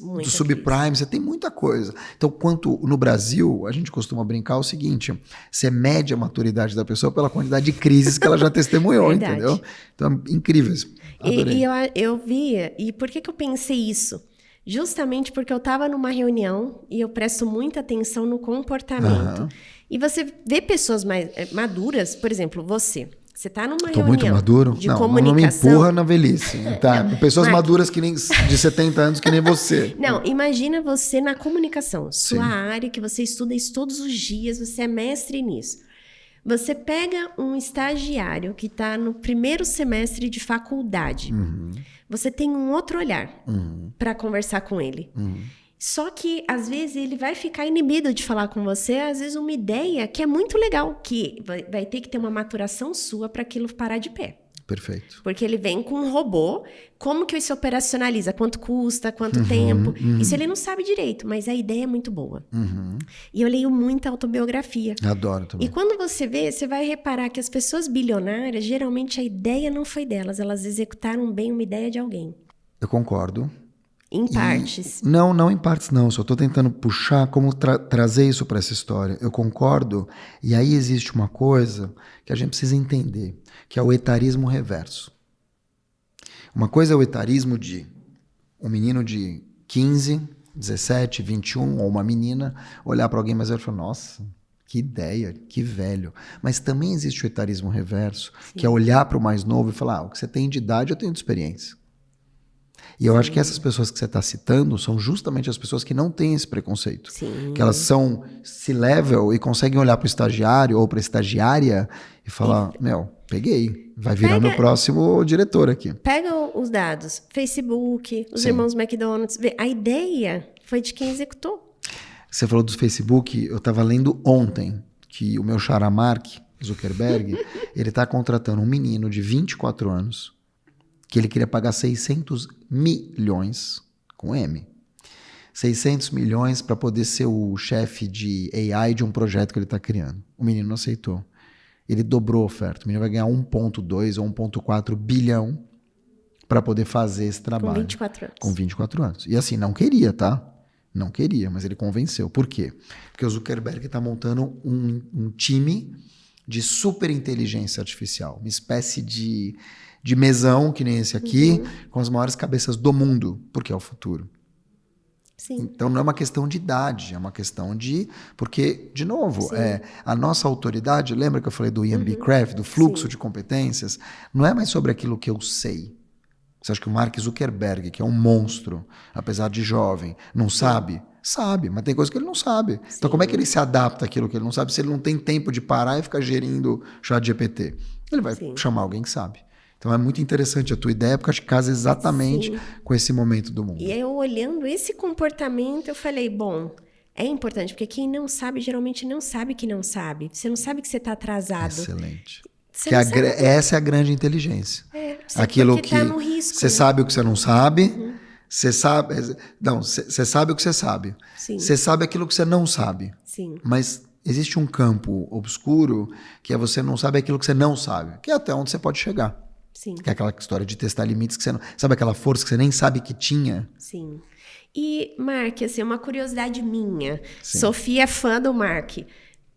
Muita do subprime, você tem muita coisa. Então, quanto no Brasil, a gente costuma brincar o seguinte, você mede a maturidade da pessoa pela quantidade de crises que ela já testemunhou, Verdade. entendeu? Então, incríveis. Adorei. E eu via, e por que eu pensei isso? Justamente porque eu estava numa reunião e eu presto muita atenção no comportamento. E você vê pessoas mais maduras, por exemplo, você está numa Tô reunião muito maduro? de não comunicação. Não me empurra na velhice. Tá? Pessoas maduras que nem de 70 anos que nem você. Não, imagina você na comunicação, sua Sim. área que você estuda isso todos os dias, você é mestre nisso. Você pega um estagiário que está no primeiro semestre de faculdade. Você tem um outro olhar para conversar com ele. Só que, às vezes, ele vai ficar inibido de falar com você, às vezes, uma ideia que é muito legal, que vai ter que ter uma maturação sua para aquilo parar de pé. Perfeito. Porque ele vem com um robô, como que isso operacionaliza? Quanto custa? Quanto tempo? Isso ele não sabe direito, mas a ideia é muito boa. E eu leio muita autobiografia. Adoro também. E quando você vê, você vai reparar que as pessoas bilionárias, geralmente a ideia não foi delas, elas executaram bem uma ideia de alguém. Eu concordo. Em partes. Não em partes não, só estou tentando puxar como trazer isso para essa história. Eu concordo, e aí existe uma coisa que a gente precisa entender, que é o etarismo reverso. Uma coisa é o etarismo de um menino de 15, 17, 21, ou uma menina, olhar para alguém mais velho e falar, nossa, que ideia, que velho. Mas também existe o etarismo reverso, que é olhar para o mais novo e falar, o que você tem de idade, eu tenho de experiência. E eu acho que essas pessoas que você está citando são justamente as pessoas que não têm esse preconceito. Sim. Que elas são C-level e conseguem olhar para o estagiário ou para a estagiária e falar, peguei, vai virar meu próximo diretor aqui. Pega os dados, Facebook, os Sim. irmãos McDonald's, a ideia foi de quem executou. Você falou do Facebook, eu estava lendo ontem que o meu xará Mark Zuckerberg, ele está contratando um menino de 24 anos que ele queria pagar 600 milhões, com M, 600 milhões para poder ser o chefe de AI de um projeto que ele está criando. O menino não aceitou. Ele dobrou a oferta. O menino vai ganhar 1,2 ou 1,4 bilhão para poder fazer esse trabalho. Com 24 anos. Com 24 anos. E assim, não queria, tá? Não queria, mas ele convenceu. Por quê? Porque o Zuckerberg está montando um time de super inteligência artificial. Uma espécie de mesão, que nem esse aqui, com as maiores cabeças do mundo, porque é o futuro. Sim. Então não é uma questão de idade, é uma questão de... Porque, de novo, a nossa autoridade, lembra que eu falei do EMB Craft, do fluxo de competências? Não é mais sobre aquilo que eu sei. Você acha que o Mark Zuckerberg, que é um monstro, apesar de jovem, não sabe? Sabe, mas tem coisa que ele não sabe. Sim. Então como é que ele se adapta àquilo que ele não sabe se ele não tem tempo de parar e ficar gerindo ChatGPT? Ele vai chamar alguém que sabe. Então é muito interessante a tua ideia, porque acho que casa exatamente com esse momento do mundo. E eu olhando esse comportamento, eu falei, bom, é importante, porque quem não sabe, geralmente não sabe que não sabe. Você não sabe que você está atrasado. Excelente. Essa é a grande inteligência. Aquilo que tá no risco, você sabe o que você não sabe, você sabe... Não, você sabe o que você sabe. Sim. Você sabe aquilo que você não sabe. Sim. Mas existe um campo obscuro que é você não sabe aquilo que você não sabe, que é até onde você pode chegar. Sim. Que é aquela história de testar limites que você não... Sabe aquela força que você nem sabe que tinha? Sim. E, Mark, assim, uma curiosidade minha. Sim. Sofia é fã do Mark.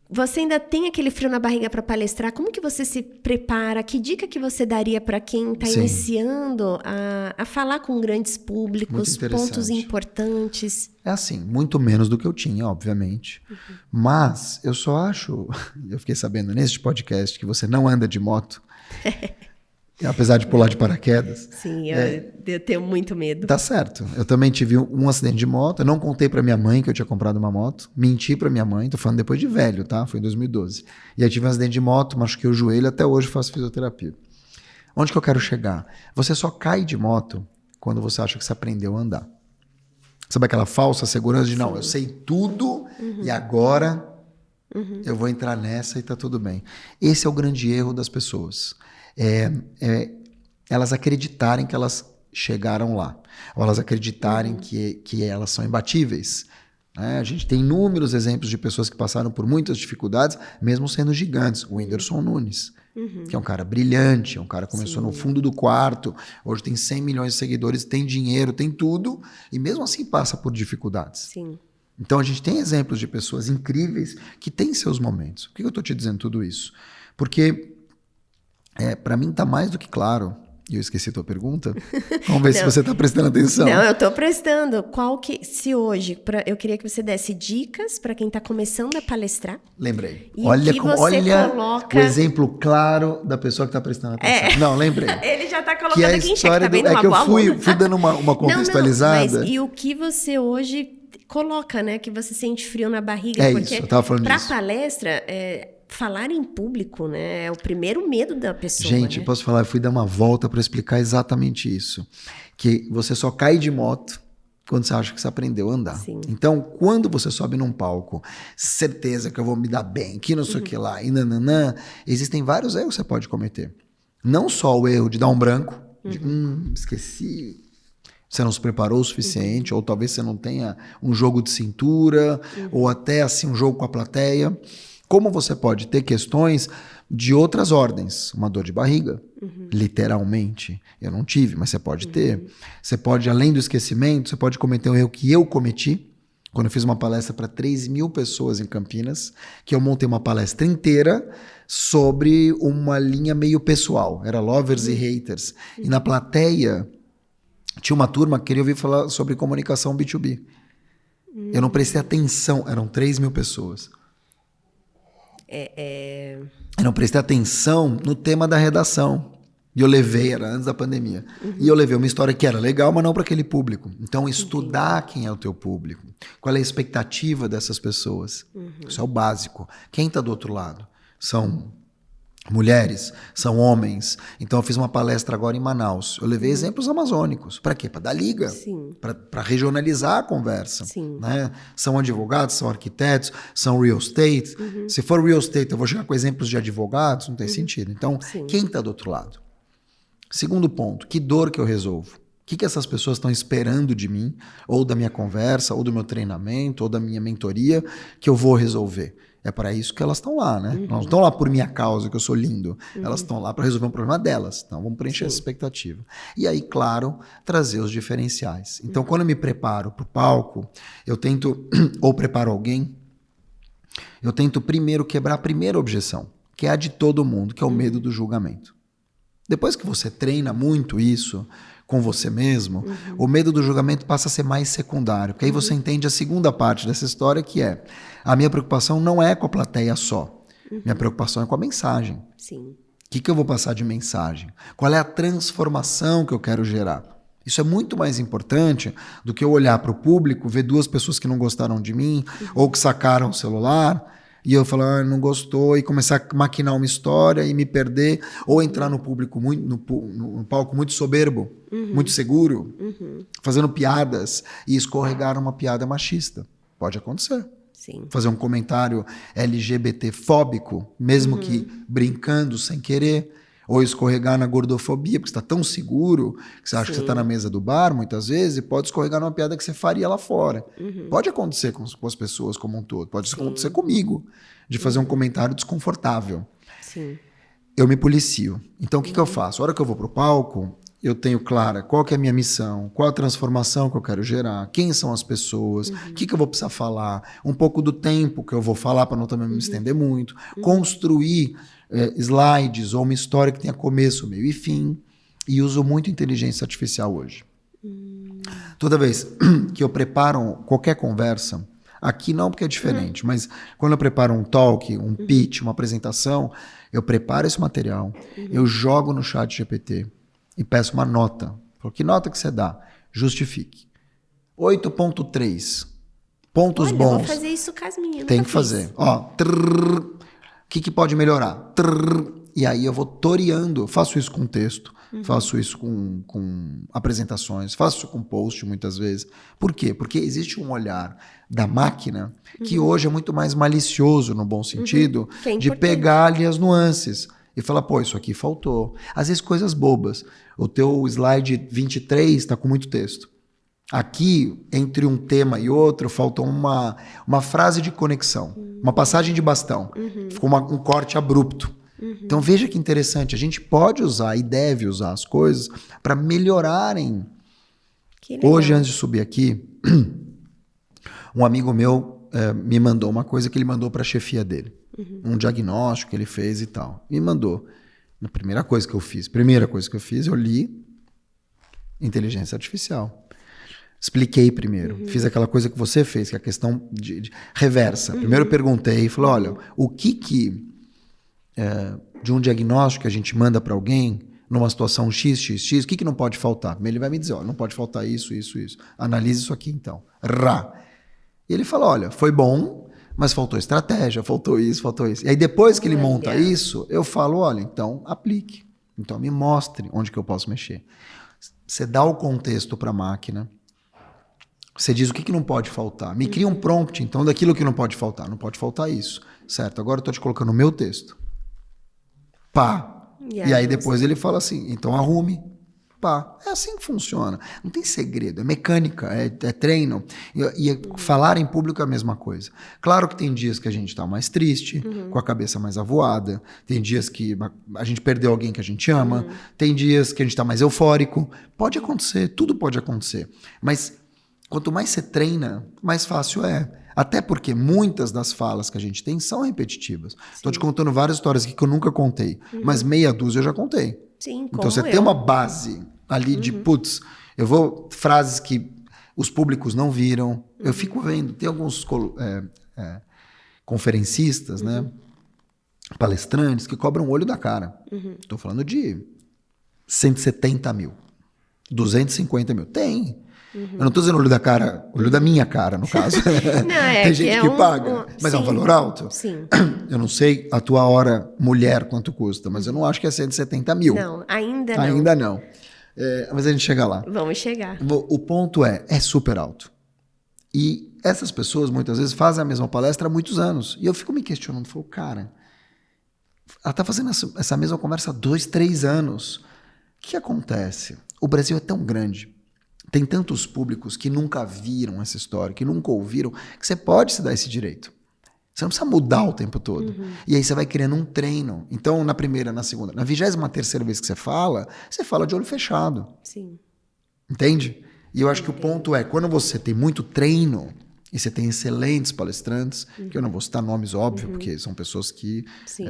Você ainda tem aquele frio na barriga para palestrar? Como que você se prepara? Que dica que você daria para quem está iniciando a falar com grandes públicos, pontos importantes? É assim, muito menos do que eu tinha, obviamente. Mas eu só acho... Eu fiquei sabendo neste podcast que você não anda de moto. Apesar de pular de paraquedas. Sim, eu tenho muito medo. Tá certo. Eu também tive um acidente de moto. Eu não contei pra minha mãe que eu tinha comprado uma moto. Menti pra minha mãe. Tô falando depois de velho, tá? Foi em 2012. E aí tive um acidente de moto, machuquei o joelho. Até hoje faço fisioterapia. Onde que eu quero chegar? Você só cai de moto quando você acha que você aprendeu a andar. Sabe aquela falsa segurança de, não, eu sei tudo e agora eu vou entrar nessa e tá tudo bem. Esse é o grande erro das pessoas. Elas acreditarem que elas chegaram lá, ou elas acreditarem que elas são imbatíveis, né? A gente tem inúmeros exemplos de pessoas que passaram por muitas dificuldades, mesmo sendo gigantes. O Whindersson Nunes, que é um cara brilhante, um cara que começou no fundo do quarto, hoje tem 100 milhões de seguidores, tem dinheiro, tem tudo, e mesmo assim passa por dificuldades. Sim. Então a gente tem exemplos de pessoas incríveis que têm seus momentos. Por que eu estou te dizendo tudo isso? Porque para mim tá mais do que claro, e eu esqueci a tua pergunta, vamos ver se você está prestando atenção. Não, eu estou prestando. Se hoje, eu queria que você desse dicas para quem está começando a palestrar. Lembrei. Olha o exemplo claro da pessoa que está prestando atenção. Não, lembrei. Ele já está colocando aqui em xeque, tá vendo? É que eu fui dando uma contextualizada. Mas, e o que você hoje coloca, né? Que você sente frio na barriga. Porque isso, eu estava falando disso. Para palestra... falar em público, né? É o primeiro medo da pessoa. Gente, né? Posso falar? Eu fui dar uma volta para explicar exatamente isso. Que você só cai de moto quando você acha que você aprendeu a andar. Sim. Então, quando você sobe num palco, certeza que eu vou me dar bem, que não sei o que lá, e nananã, existem vários erros que você pode cometer. Não só o erro de dar um branco, de esqueci... Você não se preparou o suficiente, ou talvez você não tenha um jogo de cintura, ou até assim um jogo com a plateia. Como você pode ter questões de outras ordens, uma dor de barriga, literalmente. Eu não tive, mas você pode ter. Você pode, além do esquecimento, você pode cometer um erro que eu cometi, quando eu fiz uma palestra para 3.000 pessoas em Campinas, que eu montei uma palestra inteira sobre uma linha meio pessoal, era lovers e haters. E na plateia tinha uma turma que queria ouvir falar sobre comunicação B2B. Eu não prestei atenção, eram 3.000 pessoas. Eu não prestei atenção no tema da redação. E eu levei, era antes da pandemia. E eu levei uma história que era legal, mas não para aquele público. Então, estudar quem é o teu público. Qual é a expectativa dessas pessoas. Isso é o básico. Quem está do outro lado? São mulheres, são homens. Então eu fiz uma palestra agora em Manaus. Eu levei exemplos amazônicos. Para quê? Para dar liga. Para regionalizar a conversa. Né? São advogados, são arquitetos, são real estate. Se for real estate, eu vou chegar com exemplos de advogados, não tem sentido. Então, quem está do outro lado? Segundo ponto, que dor que eu resolvo? O que essas pessoas estão esperando de mim, ou da minha conversa, ou do meu treinamento, ou da minha mentoria, que eu vou resolver? É para isso que elas estão lá, né? Elas não estão lá por minha causa, que eu sou lindo. Elas estão lá para resolver um problema delas. Então, vamos preencher essa expectativa. E aí, claro, trazer os diferenciais. Então, quando eu me preparo para o palco, eu tento, ou preparo alguém, eu tento primeiro quebrar a primeira objeção, que é a de todo mundo, que é o medo do julgamento. Depois que você treina muito isso com você mesmo, o medo do julgamento passa a ser mais secundário, porque aí você entende a segunda parte dessa história, que é a minha preocupação não é com a plateia só, minha preocupação é com a mensagem. Sim. O que eu vou passar de mensagem? Qual é a transformação que eu quero gerar? Isso é muito mais importante do que eu olhar para o público, ver duas pessoas que não gostaram de mim, ou que sacaram o celular, e eu falar, não gostou, e começar a maquinar uma história e me perder, ou entrar no público no palco muito soberbo, muito seguro, fazendo piadas e escorregar uma piada machista. Pode acontecer. Sim. Fazer um comentário LGBT-fóbico, mesmo que brincando sem querer, ou escorregar na gordofobia, porque você está tão seguro que você acha que você está na mesa do bar, muitas vezes, e pode escorregar numa piada que você faria lá fora. Pode acontecer com as pessoas como um todo, pode acontecer comigo, de fazer um comentário desconfortável. Sim. Eu me policio. Então, o que eu faço? A hora que eu vou para o palco, eu tenho clara qual que é a minha missão, qual a transformação que eu quero gerar, quem são as pessoas, o que eu vou precisar falar, um pouco do tempo que eu vou falar para não também me estender muito, construir slides ou uma história que tenha começo, meio e fim, e uso muito inteligência artificial hoje. Toda vez que eu preparo qualquer conversa, aqui não porque é diferente, mas quando eu preparo um talk, um pitch, uma apresentação, eu preparo esse material, eu jogo no chat GPT e peço uma nota. Falo, que nota que você dá? Justifique. 8.3. Pontos Olha, bons. Eu vou fazer isso com as minhas. Tem que fazer. Ó, o que pode melhorar? E aí eu vou toreando. Faço isso com texto, faço isso com apresentações, faço isso com post muitas vezes. Por quê? Porque existe um olhar da máquina que hoje é muito mais malicioso, no bom sentido, Que é de importante. pegar ali as nuances e falar, pô, isso aqui faltou. Às vezes coisas bobas. O teu slide 23 está com muito texto. Aqui, entre um tema e outro, faltou uma frase de conexão, uma passagem de bastão. Ficou um corte abrupto. Então veja que interessante, a gente pode usar e deve usar as coisas para melhorarem. Que legal. Hoje, antes de subir aqui, um amigo meu me mandou uma coisa que ele mandou para a chefia dele. Um diagnóstico que ele fez e tal. Me mandou. A primeira coisa que eu fiz, eu li inteligência artificial. Expliquei primeiro. Fiz aquela coisa que você fez, que é a questão de reversa. Primeiro eu perguntei e falei, olha, o que de um diagnóstico que a gente manda para alguém numa situação XXX, o que não pode faltar? Ele vai me dizer, ó, não pode faltar isso, isso, isso. Analise isso aqui então. E ele falou, olha, foi bom, mas faltou estratégia, faltou isso, faltou isso. E aí depois que ele monta isso, eu falo, olha, então aplique. Então me mostre onde que eu posso mexer. Você dá o contexto para a máquina, você diz o que não pode faltar. Me cria um prompt, então, daquilo que não pode faltar. Não pode faltar isso. Certo, agora eu estou te colocando o meu texto. Pá. E aí depois ele fala assim, então arrume. Pá. É assim que funciona. Não tem segredo, é mecânica, é treino. E falar em público é a mesma coisa. Claro que tem dias que a gente está mais triste, com a cabeça mais avoada. Tem dias que a gente perdeu alguém que a gente ama. Tem dias que a gente está mais eufórico. Pode acontecer, tudo pode acontecer. Mas quanto mais você treina, mais fácil é. Até porque muitas das falas que a gente tem são repetitivas. Estou te contando várias histórias aqui que eu nunca contei, mas meia dúzia eu já contei. Sim, então você tem uma base ali de, putz, frases que os públicos não viram. Eu fico vendo, tem alguns conferencistas, né, palestrantes que cobram o olho da cara. Estou falando de 170 mil, 250 mil. Tem. Eu não estou dizendo olho da cara, olho da minha cara, no caso. Não, tem gente que paga, mas sim, é um valor alto. Sim. Eu não sei a tua hora mulher quanto custa, mas eu não acho que é 170 mil. Não, ainda não. Ainda não. Mas a gente chega lá. Vamos chegar. O ponto é super alto. E essas pessoas, muitas vezes, fazem a mesma palestra há muitos anos. E eu fico me questionando, falo, cara, ela está fazendo essa mesma conversa há 2, 3 anos. O que acontece? O Brasil é tão grande. Tem tantos públicos que nunca viram essa história, que nunca ouviram, que você pode se dar esse direito. Você não precisa mudar o tempo todo. E aí você vai criando um treino. Então, na primeira, na segunda, na 23ª vez que você fala de olho fechado. Sim. Entende? E eu acho que o ponto é, quando você tem muito treino e você tem excelentes palestrantes, que eu não vou citar nomes, óbvio, porque são pessoas que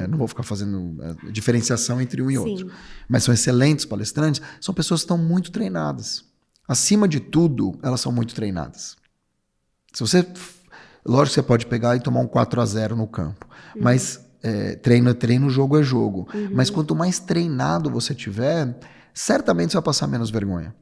não vou ficar fazendo diferenciação entre um e outro. Mas são excelentes palestrantes, são pessoas que estão muito treinadas. Acima de tudo, elas são muito treinadas. Se você... Lógico que você pode pegar e tomar um 4-0 no campo, mas treino é treino, jogo é jogo. Mas quanto mais treinado você tiver, certamente você vai passar menos vergonha.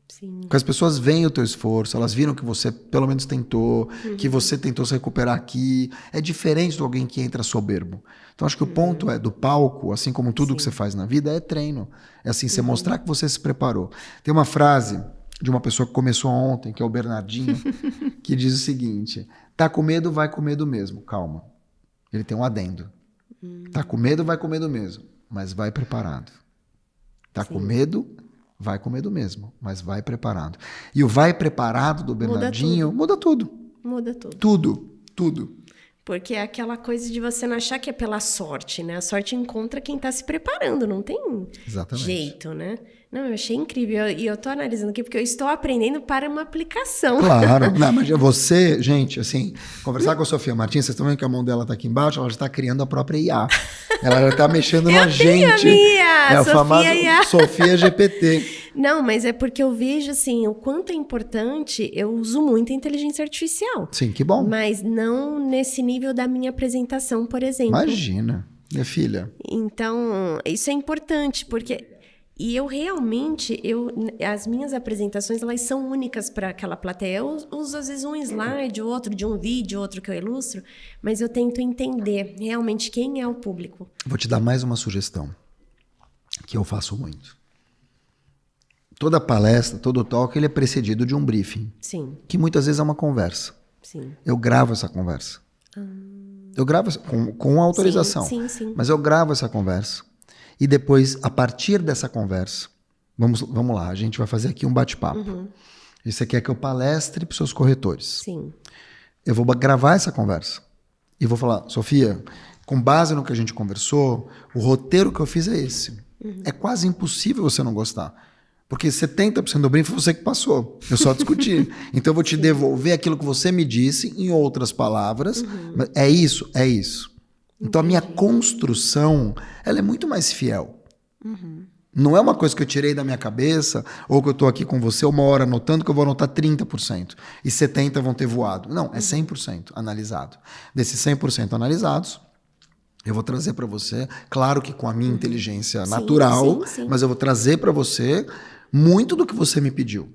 Sim. Porque as pessoas veem o teu esforço, elas viram que você pelo menos tentou, que você tentou se recuperar aqui. É diferente de alguém que entra soberbo. Então acho que o ponto é, do palco, assim como tudo que você faz na vida, é treino. É assim, você mostrar que você se preparou. Tem uma frase de uma pessoa que começou ontem, que é o Bernardinho, que diz o seguinte: tá com medo, vai com medo mesmo, calma. Ele tem um adendo. Tá com medo, vai com medo mesmo, mas vai preparado. Tá com medo, vai com medo mesmo, mas vai preparado. E o vai preparado do Bernardinho muda tudo. Muda tudo. Tudo. Porque é aquela coisa de você não achar que é pela sorte, né? A sorte encontra quem tá se preparando, não tem jeito, né? Não, eu achei incrível. E eu tô analisando aqui porque eu estou aprendendo para uma aplicação. Claro. Não, mas você, gente, assim, conversar com a Sofia Martins, vocês estão vendo que a mão dela tá aqui embaixo, ela já tá criando a própria IA. Ela já tá mexendo na gente. É o famoso Sofia GPT. Não, mas é porque eu vejo, assim, o quanto é importante, eu uso muito a inteligência artificial. Sim, que bom. Mas não nesse nível da minha apresentação, por exemplo. Imagina, minha filha. Então, isso é importante, porque... E eu realmente, as minhas apresentações, elas são únicas para aquela plateia. Eu uso, às vezes, um slide, outro de um vídeo, outro que eu ilustro, mas eu tento entender realmente quem é o público. Vou te dar mais uma sugestão, que eu faço muito. Toda palestra, todo talk, ele é precedido de um briefing. Sim. Que muitas vezes é uma conversa. Sim. Eu gravo essa conversa. Eu gravo com autorização. Sim. Mas eu gravo essa conversa. E depois, a partir dessa conversa, vamos lá, a gente vai fazer aqui um bate-papo. E você quer que eu palestre para os seus corretores. Sim. Eu vou gravar essa conversa. E vou falar, Sofia, com base no que a gente conversou, o roteiro que eu fiz é esse. É quase impossível você não gostar. Porque 70% do briefing foi você que passou. Eu só discuti. Então eu vou te devolver aquilo que você me disse em outras palavras. É isso. Então a minha construção, ela é muito mais fiel. Não é uma coisa que eu tirei da minha cabeça, ou que eu estou aqui com você 1 hora anotando, que eu vou anotar 30%. E 70% vão ter voado. Não, é 100% analisado. Desses 100% analisados, eu vou trazer para você, claro que com a minha inteligência natural, sim. mas eu vou trazer para você muito do que você me pediu.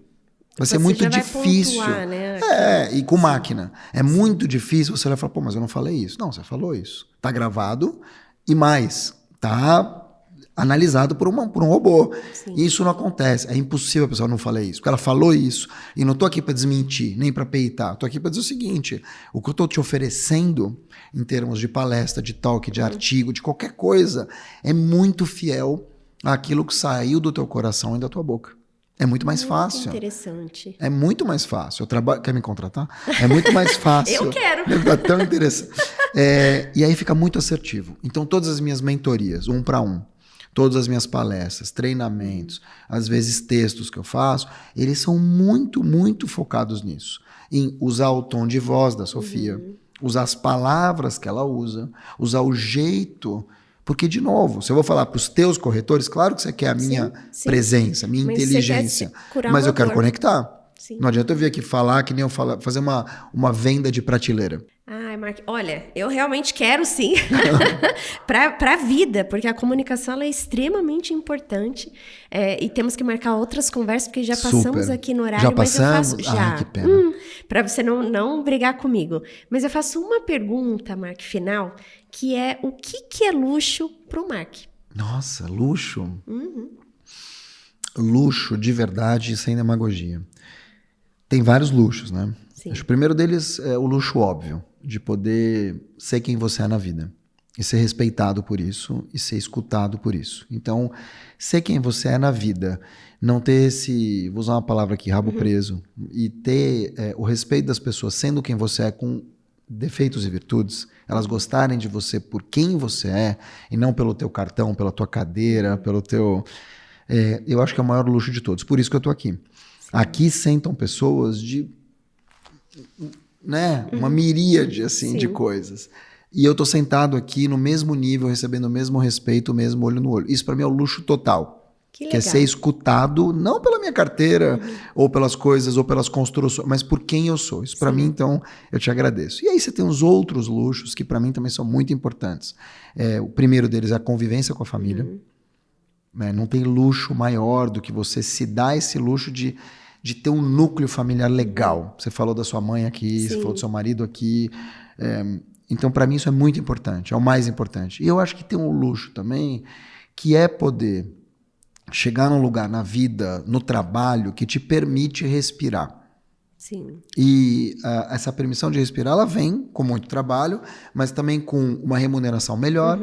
Vai ser muito difícil. Vai pontuar, né? E com máquina. É muito difícil você vai falar, pô, mas eu não falei isso. Não, você falou isso. Tá gravado e mais, tá analisado por um robô. Sim. E isso não acontece. É impossível a pessoa não falar isso. Porque ela falou isso. E não tô aqui para desmentir, nem para peitar. Tô aqui para dizer o seguinte, o que eu tô te oferecendo em termos de palestra, de talk, de artigo, de qualquer coisa, é muito fiel àquilo que saiu do teu coração e da tua boca. É muito mais fácil. Interessante. É muito mais fácil. Quer me contratar? É muito mais fácil. Eu quero. É tão interessante. E aí fica muito assertivo. Então, todas as minhas mentorias, 1 para 1, todas as minhas palestras, treinamentos, às vezes textos que eu faço, eles são muito, muito focados nisso. Em usar o tom de voz da Sofia, usar as palavras que ela usa, usar o jeito... Porque, de novo, se eu vou falar para os teus corretores, claro que você quer a minha presença, a minha inteligência, mas eu quero conectar. Sim. Não adianta eu vir aqui falar que nem eu fazer uma venda de prateleira. Ai, Mark, olha, eu realmente quero sim, para a vida, porque a comunicação ela é extremamente importante e temos que marcar outras conversas, porque já passamos aqui no horário. Já passamos? Mas eu faço, já. Ai, que pena. Para você não brigar comigo. Mas eu faço uma pergunta, Mark, final, que é o que é luxo para o Mark? Nossa, luxo? Luxo de verdade, sem demagogia. Tem vários luxos, né? Sim. Acho que o primeiro deles é o luxo óbvio, de poder ser quem você é na vida. E ser respeitado por isso, e ser escutado por isso. Então, ser quem você é na vida, não ter esse, vou usar uma palavra aqui, rabo preso, e ter o respeito das pessoas sendo quem você é com defeitos e virtudes, elas gostarem de você por quem você é, e não pelo teu cartão, pela tua cadeira, pelo teu... eu acho que é o maior luxo de todos. Por isso que eu tô aqui. Sim. Aqui sentam pessoas de... né, uma miríade assim, de coisas. E eu tô sentado aqui no mesmo nível, recebendo o mesmo respeito, o mesmo olho no olho. Isso para mim é o luxo total. Que é ser escutado, não pela minha carteira, ou pelas coisas, ou pelas construções, mas por quem eu sou. Isso para mim, então, eu te agradeço. E aí você tem os outros luxos que para mim também são muito importantes. O primeiro deles é a convivência com a família. Não tem luxo maior do que você se dar esse luxo de ter um núcleo familiar legal. Você falou da sua mãe aqui, você falou do seu marido aqui. Então, para mim, isso é muito importante, é o mais importante. E eu acho que tem um luxo também, que é poder chegar num lugar na vida, no trabalho, que te permite respirar. Sim. E essa permissão de respirar, ela vem com muito trabalho, mas também com uma remuneração melhor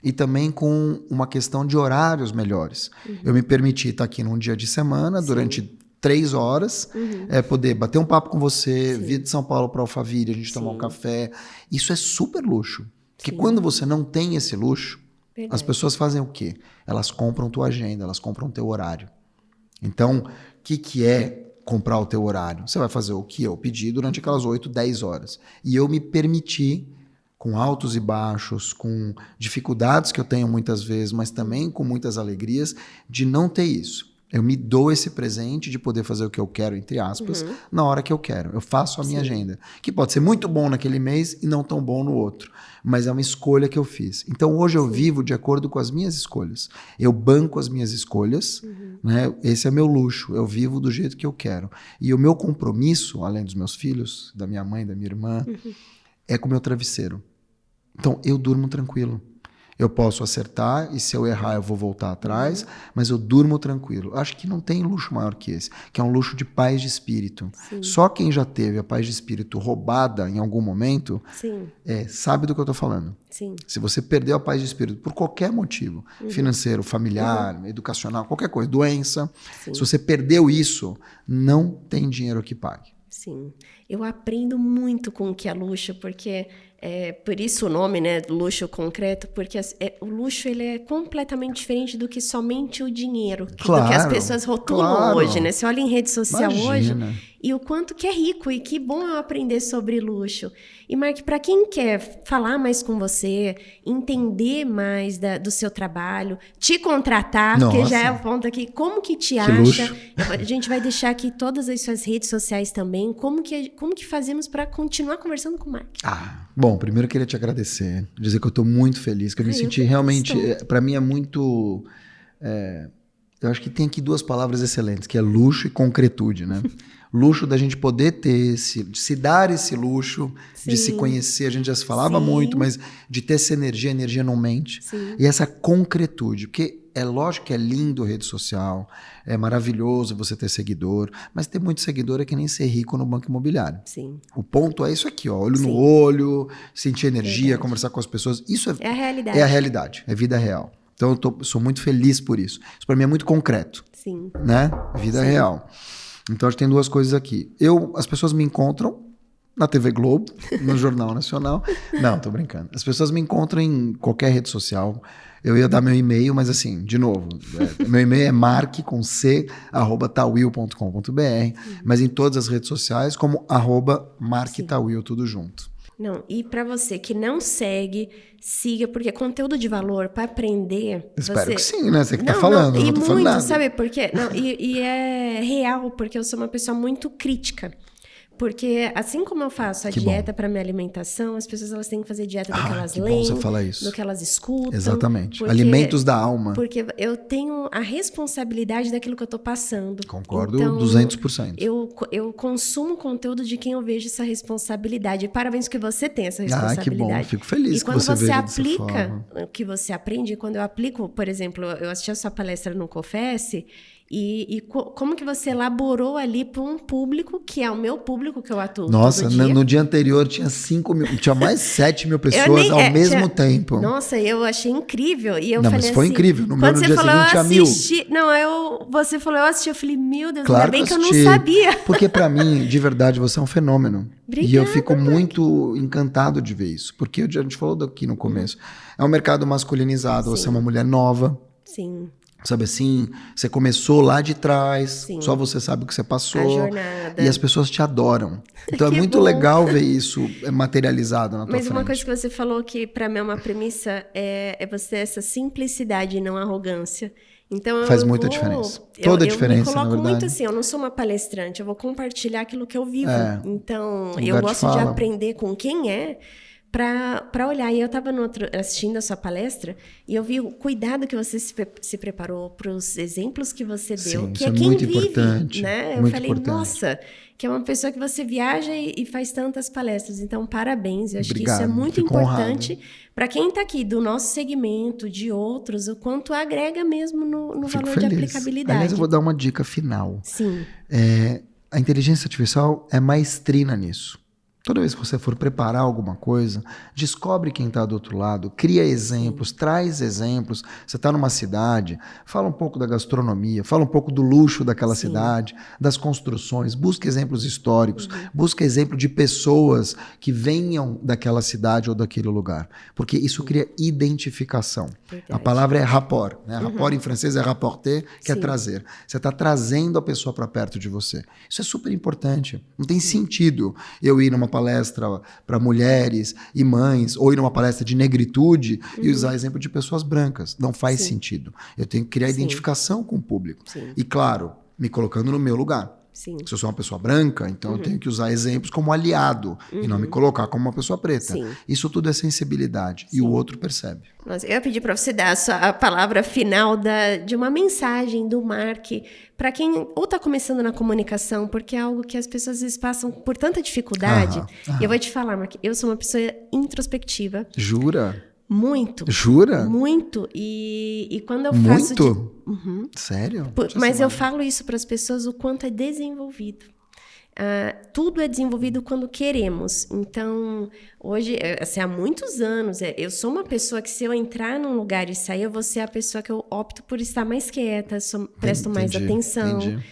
e também com uma questão de horários melhores. Eu me permiti estar aqui num dia de semana, durante 3 horas, poder bater um papo com você, vir de São Paulo para Alphaville, a gente tomar um café. Isso é super luxo. Porque quando você não tem esse luxo, as pessoas fazem o quê? Elas compram tua agenda, elas compram teu horário. Então, o que é comprar o teu horário? Você vai fazer o que eu pedi durante aquelas 8, 10 horas. E eu me permiti, com altos e baixos, com dificuldades que eu tenho muitas vezes, mas também com muitas alegrias, de não ter isso. Eu me dou esse presente de poder fazer o que eu quero, entre aspas, na hora que eu quero. Eu faço a minha agenda, que pode ser muito bom naquele mês e não tão bom no outro. Mas é uma escolha que eu fiz. Então, hoje eu vivo de acordo com as minhas escolhas. Eu banco as minhas escolhas, né? Esse é meu luxo. Eu vivo do jeito que eu quero. E o meu compromisso, além dos meus filhos, da minha mãe, da minha irmã, é com o meu travesseiro. Então, eu durmo tranquilo. Eu posso acertar e se eu errar eu vou voltar atrás, mas eu durmo tranquilo. Acho que não tem luxo maior que esse, que é um luxo de paz de espírito. Só quem já teve a paz de espírito roubada em algum momento sabe do que eu estou falando. Se você perdeu a paz de espírito por qualquer motivo, financeiro, familiar, educacional, qualquer coisa, doença, se você perdeu isso, não tem dinheiro que pague. Sim, eu aprendo muito com o que é luxo, porque por isso o nome, né, luxo concreto, porque o luxo ele é completamente diferente do que somente o dinheiro, do que as pessoas rotulam hoje, né? Você olha em rede social hoje e o quanto que é rico e que bom eu aprender sobre luxo. E Mark, para quem quer falar mais com você, entender mais do seu trabalho, te contratar, porque já é o ponto aqui, como que te acha? Luxo. A gente vai deixar aqui todas as suas redes sociais também, como que fazemos para continuar conversando com o Mark? Bom, primeiro eu queria te agradecer, dizer que eu estou muito feliz, que eu me senti realmente, para mim é muito, eu acho que tem aqui 2 palavras excelentes, que é luxo e concretude, né? Luxo da gente poder ter se dar esse luxo, de se conhecer, a gente já se falava muito, mas de ter essa energia, a energia não mente, e essa concretude, porque é lógico que é lindo rede social, é maravilhoso você ter seguidor, mas ter muito seguidor é que nem ser rico no banco imobiliário. O ponto é isso aqui, ó, olho no olho, sentir energia, conversar com as pessoas, isso é a realidade. É a realidade, é vida real. Então eu sou muito feliz por isso. Isso para mim é muito concreto, né? Vida real. Então acho que tem 2 coisas aqui. As pessoas me encontram na TV Globo, no Jornal Nacional. Não, tô brincando. As pessoas me encontram em qualquer rede social. Eu ia dar meu e-mail, mas assim, de novo, meu e-mail é mark@tawil.com.br, mas em todas as redes sociais como @marktawil, tudo junto. Não, e para você que não segue, siga, porque conteúdo de valor para aprender. Espero que sim, né? Você que tá falando, não tô muito, falando nada. sabe por quê? Não, e é real, porque eu sou uma pessoa muito crítica. Porque assim como eu faço a dieta para minha alimentação, as pessoas elas têm que fazer dieta do que elas leem, do que elas escutam. Exatamente. Alimentos da alma. Porque eu tenho a responsabilidade daquilo que eu estou passando. Concordo, então, 200%. Eu consumo conteúdo de quem eu vejo essa responsabilidade. E parabéns que você tem essa responsabilidade. Que bom. Fico feliz que você veja dessa forma. E quando você aplica o que você aprende, quando eu aplico, por exemplo, eu assisti a sua palestra no Confesse, e como que você elaborou ali para um público que é o meu público, público que eu atuo Nossa, todo dia. no dia anterior tinha 5 mil, tinha mais 7 mil pessoas ao mesmo tempo. Nossa, eu achei incrível. E eu não, falei mas foi assim, incrível. No quando meu você dia falou, seguinte eu tinha 1000. assisti. Não, você falou, eu assisti. Eu falei, meu Deus, Claro ainda bem que eu não assisti. sabia. Porque pra mim, de verdade, você é um fenômeno. Obrigada, e eu fico muito encantado de ver isso. Porque a gente falou daqui no começo. É um mercado masculinizado. Você é uma mulher nova. Sim. Sabe assim, você começou lá de trás, Sim. só você sabe o que você passou. A jornada. E as pessoas te adoram. Então é muito bom. legal ver isso materializado na tua frente. Mas uma coisa que você falou que para mim é uma premissa é você ter essa simplicidade e não arrogância. Então Faz muita diferença. Toda a diferença, na verdade. Eu me coloco muito assim, eu não sou uma palestrante, eu vou compartilhar aquilo que eu vivo. Então, o eu lugar gosto de aprender com quem é, para olhar. E eu estava assistindo a sua palestra e eu vi o cuidado que você se preparou para os exemplos que você deu, Sim, que isso é quem muito vive, importante, né? Eu muito falei, importante. nossa, que é uma pessoa que você viaja e faz tantas palestras. Então, parabéns. Eu acho Obrigado, que isso é muito fico importante para quem está aqui, do nosso segmento, de outros, o quanto agrega mesmo no valor feliz. de aplicabilidade. Aliás, eu vou dar uma dica final. Sim. A inteligência artificial é maestrina nisso. Toda vez que você for preparar alguma coisa, descobre quem está do outro lado, cria exemplos, traz exemplos. Você está numa cidade, fala um pouco da gastronomia, fala um pouco do luxo daquela cidade, das construções, busca exemplos históricos, busca exemplo de pessoas que venham daquela cidade ou daquele lugar. Porque isso cria identificação. Verdade. A palavra é rapport, né? Rapport em francês é rapporter, que é trazer. Você está trazendo a pessoa para perto de você. Isso é super importante. Não tem sentido eu ir numa palestra para mulheres e mães, ou ir numa palestra de negritude e usar exemplo de pessoas brancas. Não faz sentido. Eu tenho que criar identificação com o público. E, claro, me colocando no meu lugar. Sim. Se eu sou uma pessoa branca, então eu tenho que usar exemplos como aliado e não me colocar como uma pessoa preta. Sim. Isso tudo é sensibilidade e o outro percebe. Mas eu ia pedir para você dar a palavra final de uma mensagem do Mark para quem ou está começando na comunicação, porque é algo que as pessoas às vezes passam por tanta dificuldade. E eu vou te falar, Mark, eu sou uma pessoa introspectiva. Jura? Muito. Jura? Muito. E quando eu faço... Muito? Sério? Mas eu falo isso para as pessoas o quanto é desenvolvido. Tudo é desenvolvido quando queremos. Então, hoje, assim, há muitos anos, eu sou uma pessoa que se eu entrar num lugar e sair, eu vou ser a pessoa que eu opto por estar mais quieta, presto mais atenção. Entendi.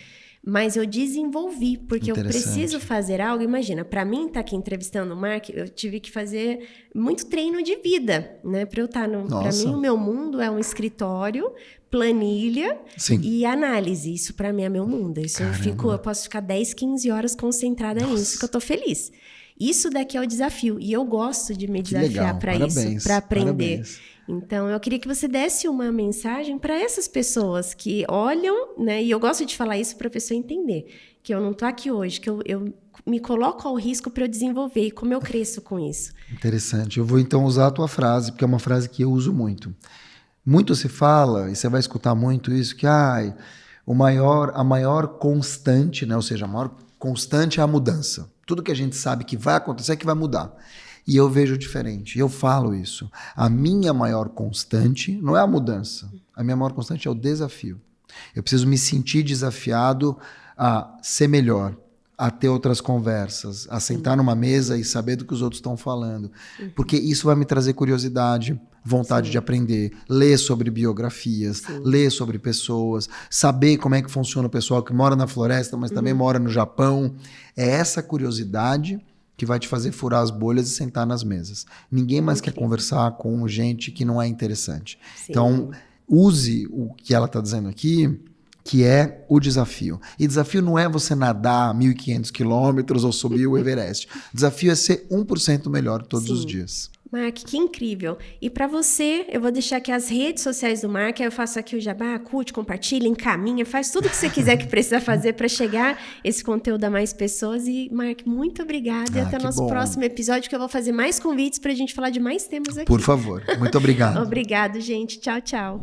Mas eu desenvolvi, porque eu preciso fazer algo. Imagina, para mim estar aqui entrevistando o Mark, eu tive que fazer muito treino de vida, né? Para eu estar para mim, o meu mundo é um escritório, planilha e análise. Isso para mim é meu mundo. Isso eu posso ficar 10, 15 horas concentrada nisso, que eu tô feliz. Isso daqui é o desafio. E eu gosto de me desafiar para isso, para aprender. Parabéns. Então, eu queria que você desse uma mensagem para essas pessoas que olham, né? E eu gosto de falar isso para a pessoa entender que eu não estou aqui hoje, que eu me coloco ao risco para eu desenvolver e como eu cresço com isso. Interessante. Eu vou então usar a tua frase, porque é uma frase que eu uso muito. Muito se fala, e você vai escutar muito isso, que a maior constante, né? Ou seja, a maior constante é a mudança. Tudo que a gente sabe que vai acontecer é que vai mudar. E eu vejo diferente, eu falo isso. A minha maior constante não é a mudança, a minha maior constante é o desafio. Eu preciso me sentir desafiado a ser melhor, a ter outras conversas, a sentar numa mesa e saber do que os outros estão falando. Porque isso vai me trazer curiosidade, vontade de aprender, ler sobre biografias, ler sobre pessoas, saber como é que funciona o pessoal que mora na floresta, mas também mora no Japão. É essa curiosidade que vai te fazer furar as bolhas e sentar nas mesas. Ninguém mais quer conversar com gente que não é interessante. Então, use o que ela está dizendo aqui, que é o desafio. E desafio não é você nadar 1.500 quilômetros ou subir o Everest. Desafio é ser 1% melhor todos os dias. Mark, que incrível. E para você, eu vou deixar aqui as redes sociais do Mark, aí eu faço aqui o jabá, curte, compartilha, encaminha, faz tudo que você quiser que precisa fazer para chegar esse conteúdo a mais pessoas. E, Mark, muito obrigada. E até o nosso próximo episódio, que eu vou fazer mais convites para a gente falar de mais temas aqui. Por favor. Muito obrigado. Obrigado, gente. Tchau, tchau.